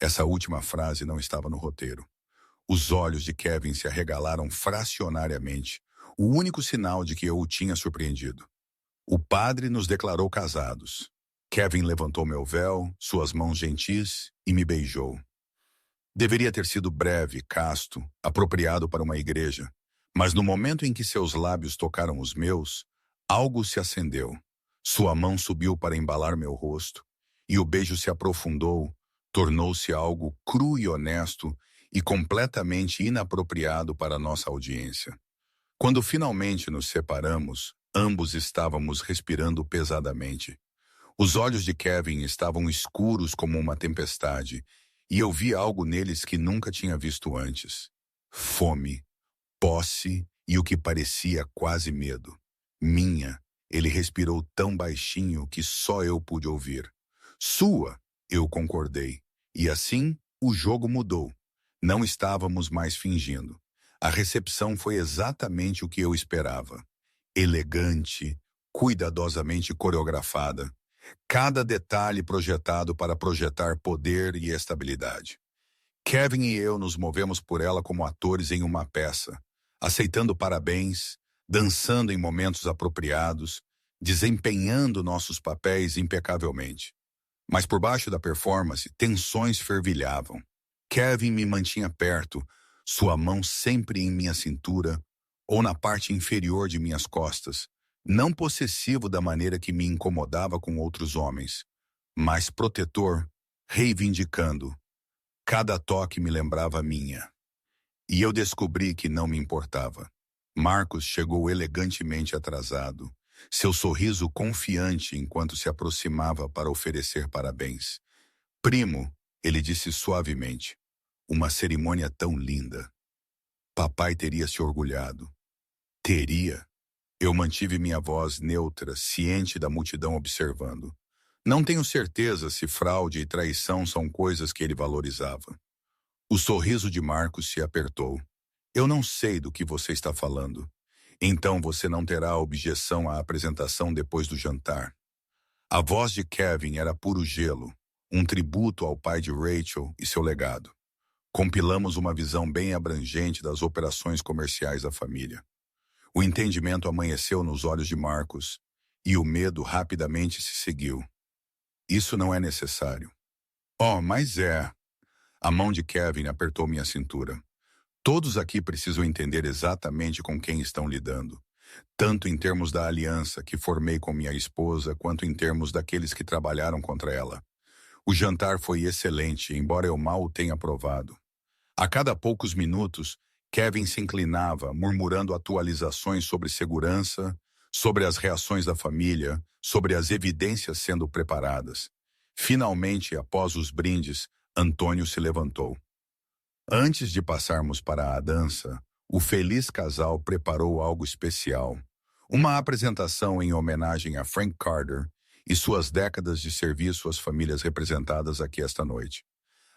Essa última frase não estava no roteiro. Os olhos de Kevin se arregalaram fracionariamente, o único sinal de que eu o tinha surpreendido. O padre nos declarou casados. Kevin levantou meu véu, suas mãos gentis, e me beijou. Deveria ter sido breve, casto, apropriado para uma igreja, mas no momento em que seus lábios tocaram os meus, algo se acendeu. Sua mão subiu para embalar meu rosto, e o beijo se aprofundou, tornou-se algo cru e honesto e completamente inapropriado para nossa audiência. Quando finalmente nos separamos, ambos estávamos respirando pesadamente. Os olhos de Kevin estavam escuros como uma tempestade, e eu vi algo neles que nunca tinha visto antes. Fome, posse e o que parecia quase medo. Minha, ele respirou tão baixinho que só eu pude ouvir. Sua, eu concordei. E assim, o jogo mudou. Não estávamos mais fingindo. A recepção foi exatamente o que eu esperava. Elegante, cuidadosamente coreografada. Cada detalhe projetado para projetar poder e estabilidade. Kevin e eu nos movemos por ela como atores em uma peça, aceitando parabéns, dançando em momentos apropriados, desempenhando nossos papéis impecavelmente. Mas por baixo da performance, tensões fervilhavam. Kevin me mantinha perto, sua mão sempre em minha cintura ou na parte inferior de minhas costas, não possessivo da maneira que me incomodava com outros homens, mas protetor, reivindicando. Cada toque me lembrava a minha. E eu descobri que não me importava. Marcos chegou elegantemente atrasado, seu sorriso confiante enquanto se aproximava para oferecer parabéns. Primo, ele disse suavemente, uma cerimônia tão linda. Papai teria se orgulhado. Teria. Eu mantive minha voz neutra, ciente da multidão observando. Não tenho certeza se fraude e traição são coisas que ele valorizava. O sorriso de Marcos se apertou. Eu não sei do que você está falando. Então você não terá objeção à apresentação depois do jantar. A voz de Kevin era puro gelo, um tributo ao pai de Rachel e seu legado. Compilamos uma visão bem abrangente das operações comerciais da família. O entendimento amanheceu nos olhos de Marcos, e o medo rapidamente se seguiu. Isso não é necessário. Oh, mas é. A mão de Kevin apertou minha cintura. Todos aqui precisam entender exatamente com quem estão lidando, tanto em termos da aliança que formei com minha esposa, quanto em termos daqueles que trabalharam contra ela. O jantar foi excelente, embora eu mal o tenha provado. A cada poucos minutos, Kevin se inclinava, murmurando atualizações sobre segurança, sobre as reações da família, sobre as evidências sendo preparadas. Finalmente, após os brindes, Antônio se levantou. Antes de passarmos para a dança, o feliz casal preparou algo especial. Uma apresentação em homenagem a Frank Carter e suas décadas de serviço às famílias representadas aqui esta noite.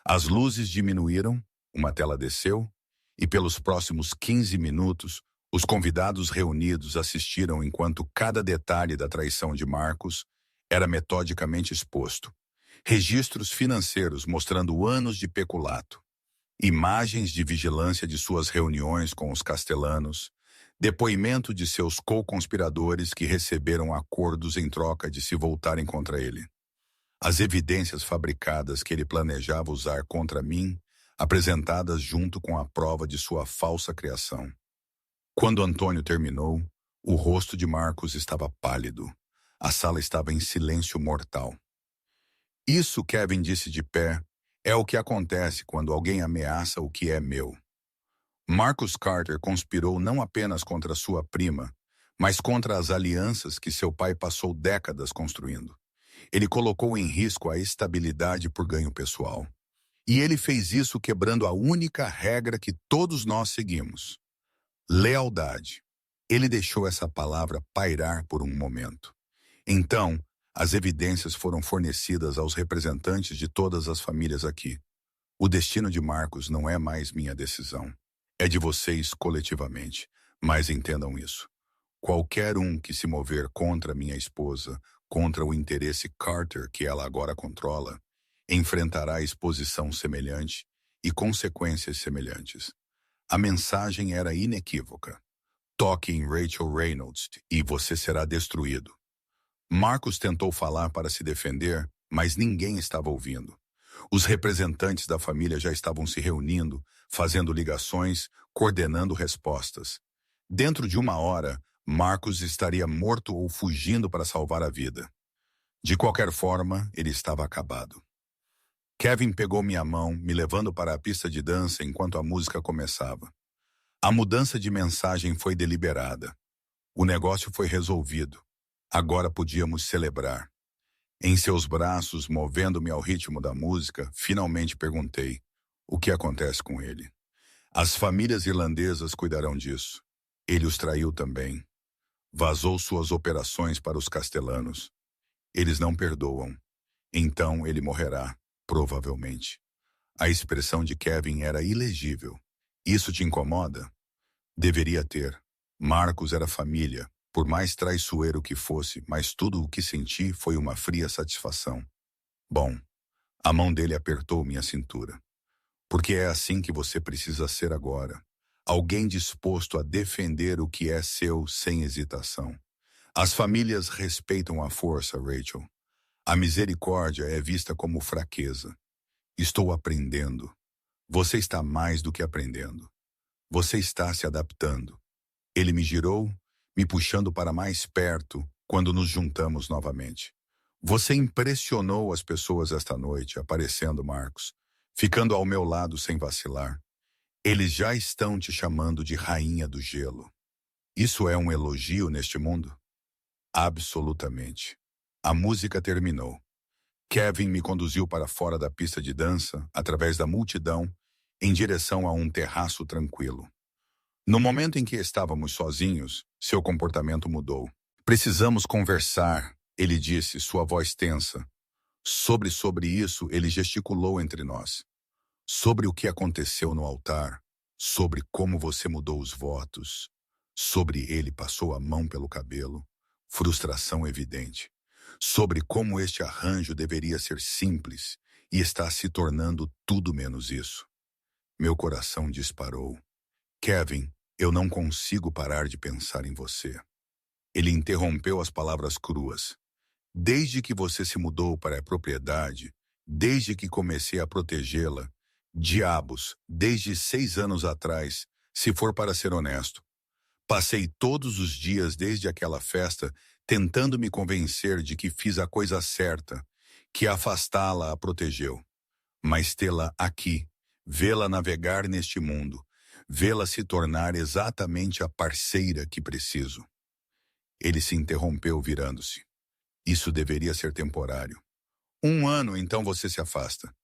As luzes diminuíram, uma tela desceu, e pelos próximos 15 minutos, os convidados reunidos assistiram enquanto cada detalhe da traição de Marcos era metodicamente exposto. Registros financeiros mostrando anos de peculato, imagens de vigilância de suas reuniões com os Castellanos, depoimento de seus co-conspiradores que receberam acordos em troca de se voltarem contra ele. As evidências fabricadas que ele planejava usar contra mim, apresentadas junto com a prova de sua falsa criação. Quando Antônio terminou, o rosto de Marcos estava pálido. A sala estava em silêncio mortal. Isso, Kevin disse de pé, é o que acontece quando alguém ameaça o que é meu. Marcus Carter conspirou não apenas contra sua prima, mas contra as alianças que seu pai passou décadas construindo. Ele colocou em risco a estabilidade por ganho pessoal. E ele fez isso quebrando a única regra que todos nós seguimos: lealdade. Ele deixou essa palavra pairar por um momento. Então, as evidências foram fornecidas aos representantes de todas as famílias aqui. O destino de Marcos não é mais minha decisão. É de vocês coletivamente, mas entendam isso. Qualquer um que se mover contra minha esposa, contra o interesse Carter que ela agora controla, enfrentará exposição semelhante e consequências semelhantes. A mensagem era inequívoca. Toque em Rachel Reynolds e você será destruído. Marcos tentou falar para se defender, mas ninguém estava ouvindo. Os representantes da família já estavam se reunindo, fazendo ligações, coordenando respostas. Dentro de 1 hora, Marcos estaria morto ou fugindo para salvar a vida. De qualquer forma, ele estava acabado. Kevin pegou minha mão, me levando para a pista de dança enquanto a música começava. A mudança de mensagem foi deliberada. O negócio foi resolvido. Agora podíamos celebrar. Em seus braços, movendo-me ao ritmo da música, finalmente perguntei: o que acontece com ele? As famílias irlandesas cuidarão disso. Ele os traiu também. Vazou suas operações para os Castellanos. Eles não perdoam. Então ele morrerá, provavelmente. A expressão de Kevin era ilegível. Isso te incomoda? Deveria ter. Marcos era família, por mais traiçoeiro que fosse, mas tudo o que senti foi uma fria satisfação. Bom, a mão dele apertou minha cintura. Porque é assim que você precisa ser agora. Alguém disposto a defender o que é seu sem hesitação. As famílias respeitam a força, Rachel. A misericórdia é vista como fraqueza. Estou aprendendo. Você está mais do que aprendendo. Você está se adaptando. Ele me girou, me puxando para mais perto quando nos juntamos novamente. Você impressionou as pessoas esta noite, aparecendo, Marcos, ficando ao meu lado sem vacilar. Eles já estão te chamando de rainha do gelo. Isso é um elogio neste mundo? Absolutamente. A música terminou. Kevin me conduziu para fora da pista de dança, através da multidão, em direção a um terraço tranquilo. No momento em que estávamos sozinhos, seu comportamento mudou. Precisamos conversar, ele disse, sua voz tensa. Sobre isso, ele gesticulou entre nós. Sobre o que aconteceu no altar, sobre como você mudou os votos, sobre ele passou a mão pelo cabelo, frustração evidente, sobre como este arranjo deveria ser simples e está se tornando tudo menos isso. Meu coração disparou. Kevin, eu não consigo parar de pensar em você. Ele interrompeu as palavras cruas. Desde que você se mudou para a propriedade, desde que comecei a protegê-la, diabos, desde 6 anos atrás, se for para ser honesto. Passei todos os dias desde aquela festa tentando me convencer de que fiz a coisa certa, que afastá-la a protegeu. Mas tê-la aqui, vê-la navegar neste mundo, vê-la se tornar exatamente a parceira que preciso. Ele se interrompeu virando-se. Isso deveria ser temporário. 1 ano, então você se afasta.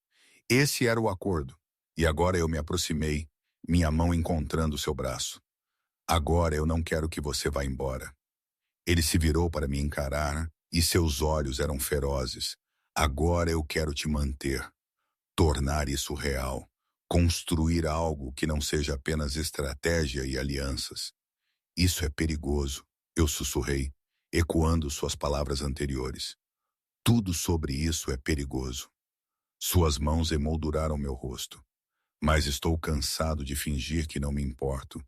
Esse era o acordo. E agora eu me aproximei, minha mão encontrando seu braço. Agora eu não quero que você vá embora. Ele se virou para me encarar, e seus olhos eram ferozes. Agora eu quero te manter, tornar isso real, construir algo que não seja apenas estratégia e alianças. Isso é perigoso, eu sussurrei, ecoando suas palavras anteriores. Tudo sobre isso é perigoso. Suas mãos emolduraram meu rosto. Mas estou cansado de fingir que não me importo.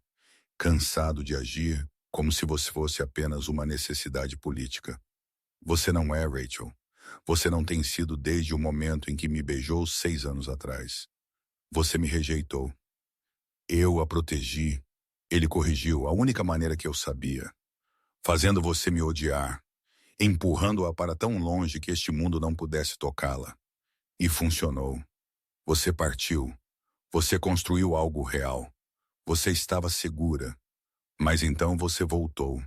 Cansado de agir como se você fosse apenas uma necessidade política. Você não é, Rachel. Você não tem sido desde o momento em que me beijou 6 anos atrás. Você me rejeitou. Eu a protegi. Ele corrigiu a única maneira que eu sabia. Fazendo você me odiar. Empurrando-a para tão longe que este mundo não pudesse tocá-la. E funcionou. Você partiu. Você construiu algo real. Você estava segura. Mas então você voltou.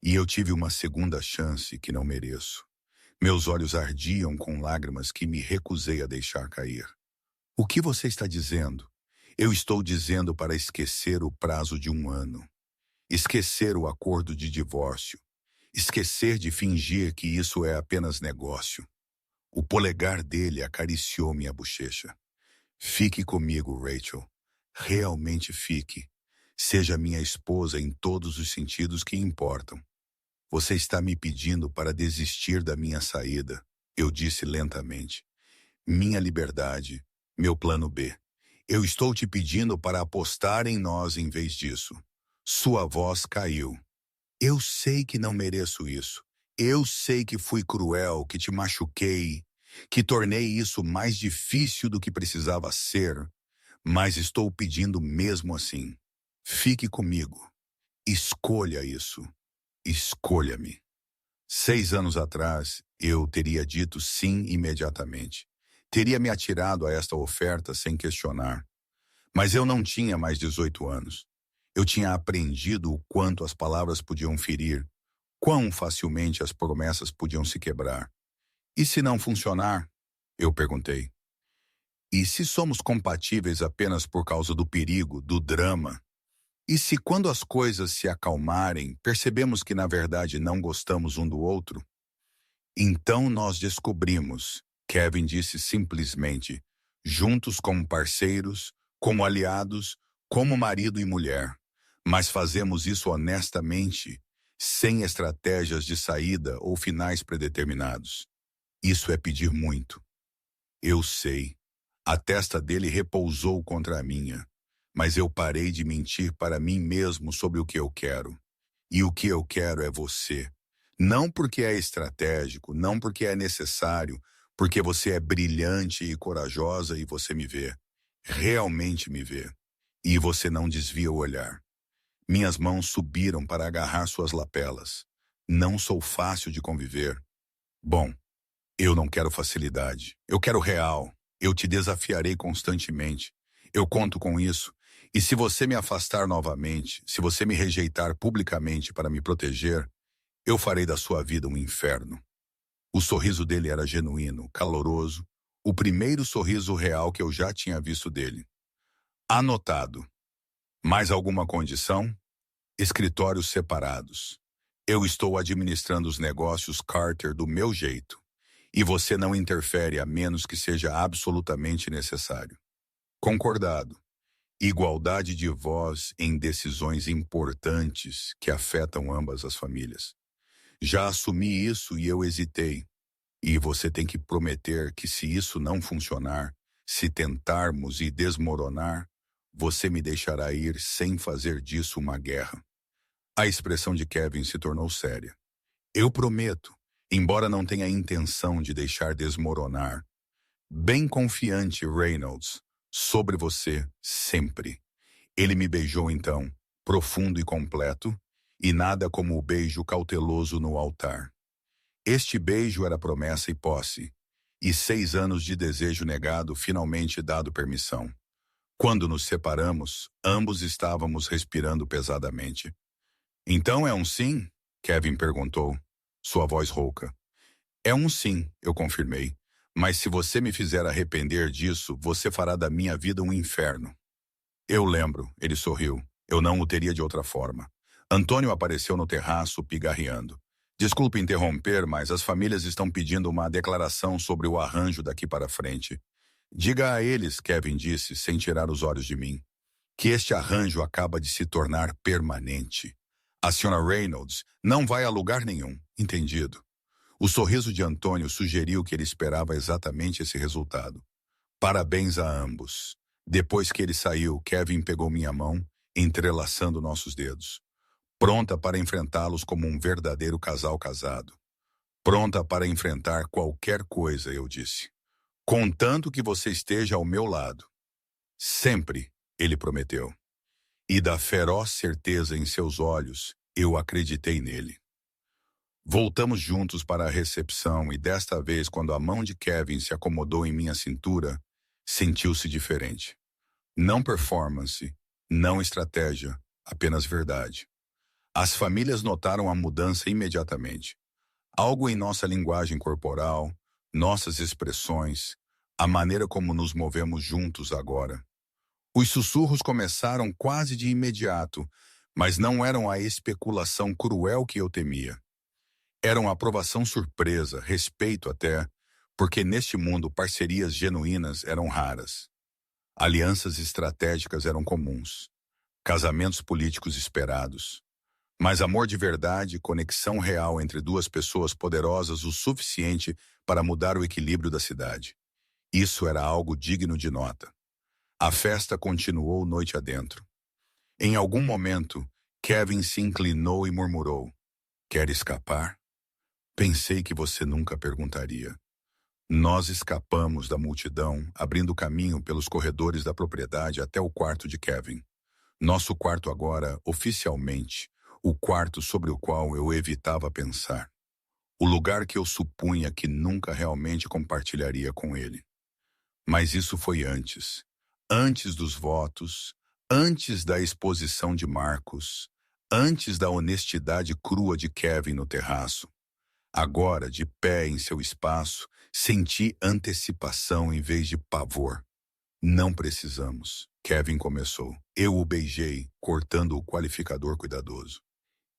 E eu tive uma segunda chance que não mereço. Meus olhos ardiam com lágrimas que me recusei a deixar cair. O que você está dizendo? Eu estou dizendo para esquecer o prazo de 1 ano. Esquecer o acordo de divórcio. Esquecer de fingir que isso é apenas negócio. O polegar dele acariciou minha bochecha. Fique comigo, Rachel. Realmente fique. Seja minha esposa em todos os sentidos que importam. Você está me pedindo para desistir da minha saída, eu disse lentamente. Minha liberdade, meu plano B. Eu estou te pedindo para apostar em nós em vez disso. Sua voz caiu. Eu sei que não mereço isso. Eu sei que fui cruel, que te machuquei, que tornei isso mais difícil do que precisava ser, mas estou pedindo mesmo assim. Fique comigo. Escolha isso. Escolha-me. 6 anos atrás, eu teria dito sim imediatamente. Teria me atirado a esta oferta sem questionar. Mas eu não tinha mais 18 anos. Eu tinha aprendido o quanto as palavras podiam ferir, quão facilmente as promessas podiam se quebrar. E se não funcionar? Eu perguntei. E se somos compatíveis apenas por causa do perigo, do drama? E se quando as coisas se acalmarem, percebemos que na verdade não gostamos um do outro? Então nós descobrimos, Kevin disse simplesmente, juntos como parceiros, como aliados, como marido e mulher. Mas fazemos isso honestamente, sem estratégias de saída ou finais predeterminados. Isso é pedir muito. Eu sei. A testa dele repousou contra a minha. Mas eu parei de mentir para mim mesmo sobre o que eu quero. E o que eu quero é você. Não porque é estratégico, não porque é necessário, porque você é brilhante e corajosa e você me vê. Realmente me vê. E você não desvia o olhar. Minhas mãos subiram para agarrar suas lapelas. Não sou fácil de conviver. Bom, eu não quero facilidade. Eu quero real. Eu te desafiarei constantemente. Eu conto com isso. E se você me afastar novamente, se você me rejeitar publicamente para me proteger, eu farei da sua vida um inferno. O sorriso dele era genuíno, caloroso, o primeiro sorriso real que eu já tinha visto dele. Anotado. Mais alguma condição? Escritórios separados. Eu estou administrando os negócios Carter do meu jeito. E você não interfere a menos que seja absolutamente necessário. Concordado. Igualdade de voz em decisões importantes que afetam ambas as famílias. Já assumi isso e eu hesitei. E você tem que prometer que se isso não funcionar, se tentarmos e desmoronar, você me deixará ir sem fazer disso uma guerra. A expressão de Kevin se tornou séria. Eu prometo, embora não tenha intenção de deixar desmoronar. Bem confiante, Reynolds, sobre você, sempre. Ele me beijou então, profundo e completo, e nada como o beijo cauteloso no altar. Este beijo era promessa e posse, e 6 anos de desejo negado finalmente dado permissão. Quando nos separamos, ambos estávamos respirando pesadamente. Então é um sim? Kevin perguntou, sua voz rouca. É um sim, eu confirmei. Mas se você me fizer arrepender disso, você fará da minha vida um inferno. Eu lembro, ele sorriu. Eu não o teria de outra forma. Antônio apareceu no terraço, pigarreando. Desculpe interromper, mas as famílias estão pedindo uma declaração sobre o arranjo daqui para frente. Diga a eles, Kevin disse, sem tirar os olhos de mim, que este arranjo acaba de se tornar permanente. A Sra. Reynolds não vai a lugar nenhum, entendido? O sorriso de Antônio sugeriu que ele esperava exatamente esse resultado. Parabéns a ambos. Depois que ele saiu, Kevin pegou minha mão, entrelaçando nossos dedos. Pronta para enfrentá-los como um verdadeiro casal casado. Pronta para enfrentar qualquer coisa, eu disse. Contanto que você esteja ao meu lado. Sempre, ele prometeu. E da feroz certeza em seus olhos, eu acreditei nele. Voltamos juntos para a recepção e desta vez, quando a mão de Kevin se acomodou em minha cintura, sentiu-se diferente. Não performance, não estratégia, apenas verdade. As famílias notaram a mudança imediatamente. Algo em nossa linguagem corporal, nossas expressões, a maneira como nos movemos juntos agora. Os sussurros começaram quase de imediato, mas não eram a especulação cruel que eu temia. Eram aprovação surpresa, respeito até, porque neste mundo parcerias genuínas eram raras. Alianças estratégicas eram comuns. Casamentos políticos esperados. Mas amor de verdade, conexão real entre duas pessoas poderosas o suficiente para mudar o equilíbrio da cidade. Isso era algo digno de nota. A festa continuou noite adentro. Em algum momento, Kevin se inclinou e murmurou: "Quer escapar?" Pensei que você nunca perguntaria. Nós escapamos da multidão, abrindo caminho pelos corredores da propriedade até o quarto de Kevin. Nosso quarto agora, oficialmente, o quarto sobre o qual eu evitava pensar. O lugar que eu supunha que nunca realmente compartilharia com ele. Mas isso foi antes. Antes dos votos, antes da exposição de Marcos, antes da honestidade crua de Kevin no terraço. Agora, de pé em seu espaço, senti antecipação em vez de pavor. Não precisamos, Kevin começou. Eu o beijei, cortando o qualificador cuidadoso.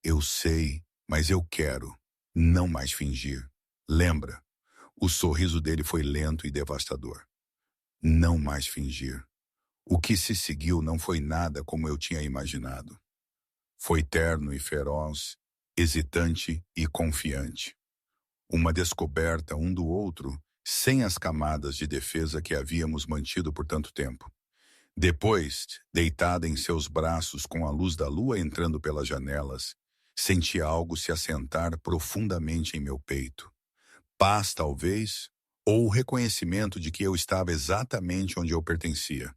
Eu sei, mas eu quero. Não mais fingir. Lembra? O sorriso dele foi lento e devastador. Não mais fingir. O que se seguiu não foi nada como eu tinha imaginado. Foi terno e feroz, hesitante e confiante. Uma descoberta um do outro, sem as camadas de defesa que havíamos mantido por tanto tempo. Depois, deitada em seus braços com a luz da lua entrando pelas janelas, senti algo se assentar profundamente em meu peito. Paz, talvez, ou o reconhecimento de que eu estava exatamente onde eu pertencia.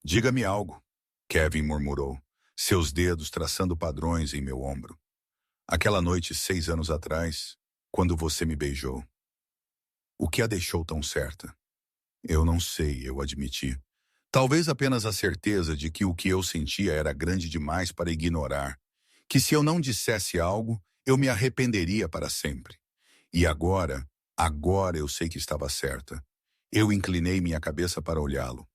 Diga-me algo, Kevin murmurou, seus dedos traçando padrões em meu ombro. Aquela noite 6 anos atrás, quando você me beijou. O que a deixou tão certa? Eu não sei, eu admiti. Talvez apenas a certeza de que o que eu sentia era grande demais para ignorar, que se eu não dissesse algo, eu me arrependeria para sempre. E agora eu sei que estava certa. Eu inclinei minha cabeça para olhá-lo.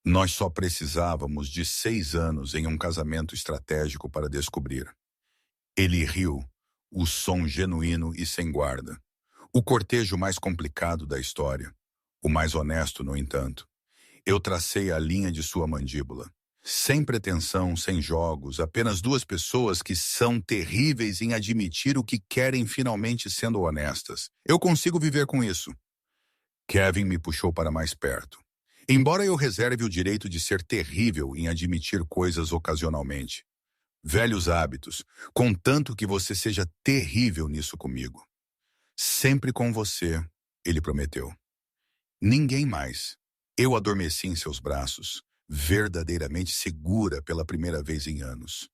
Nós só precisávamos de 6 anos em um casamento estratégico para descobrir. Ele riu, o som genuíno e sem guarda. O cortejo mais complicado da história. O mais honesto, no entanto. Eu tracei a linha de sua mandíbula. Sem pretensão, sem jogos, apenas 2 pessoas que são terríveis em admitir o que querem finalmente sendo honestas. Eu consigo viver com isso. Kevin me puxou para mais perto. Embora eu reserve o direito de ser terrível em admitir coisas ocasionalmente. Velhos hábitos, contanto que você seja terrível nisso comigo. Sempre com você, ele prometeu. Ninguém mais. Eu adormeci em seus braços, verdadeiramente segura pela primeira vez em anos.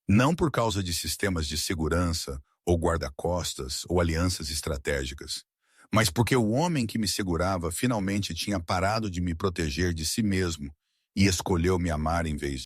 Não por causa de sistemas de segurança, ou guarda-costas, ou alianças estratégicas, mas porque o homem que me segurava finalmente tinha parado de me proteger de si mesmo e escolheu me amar em vez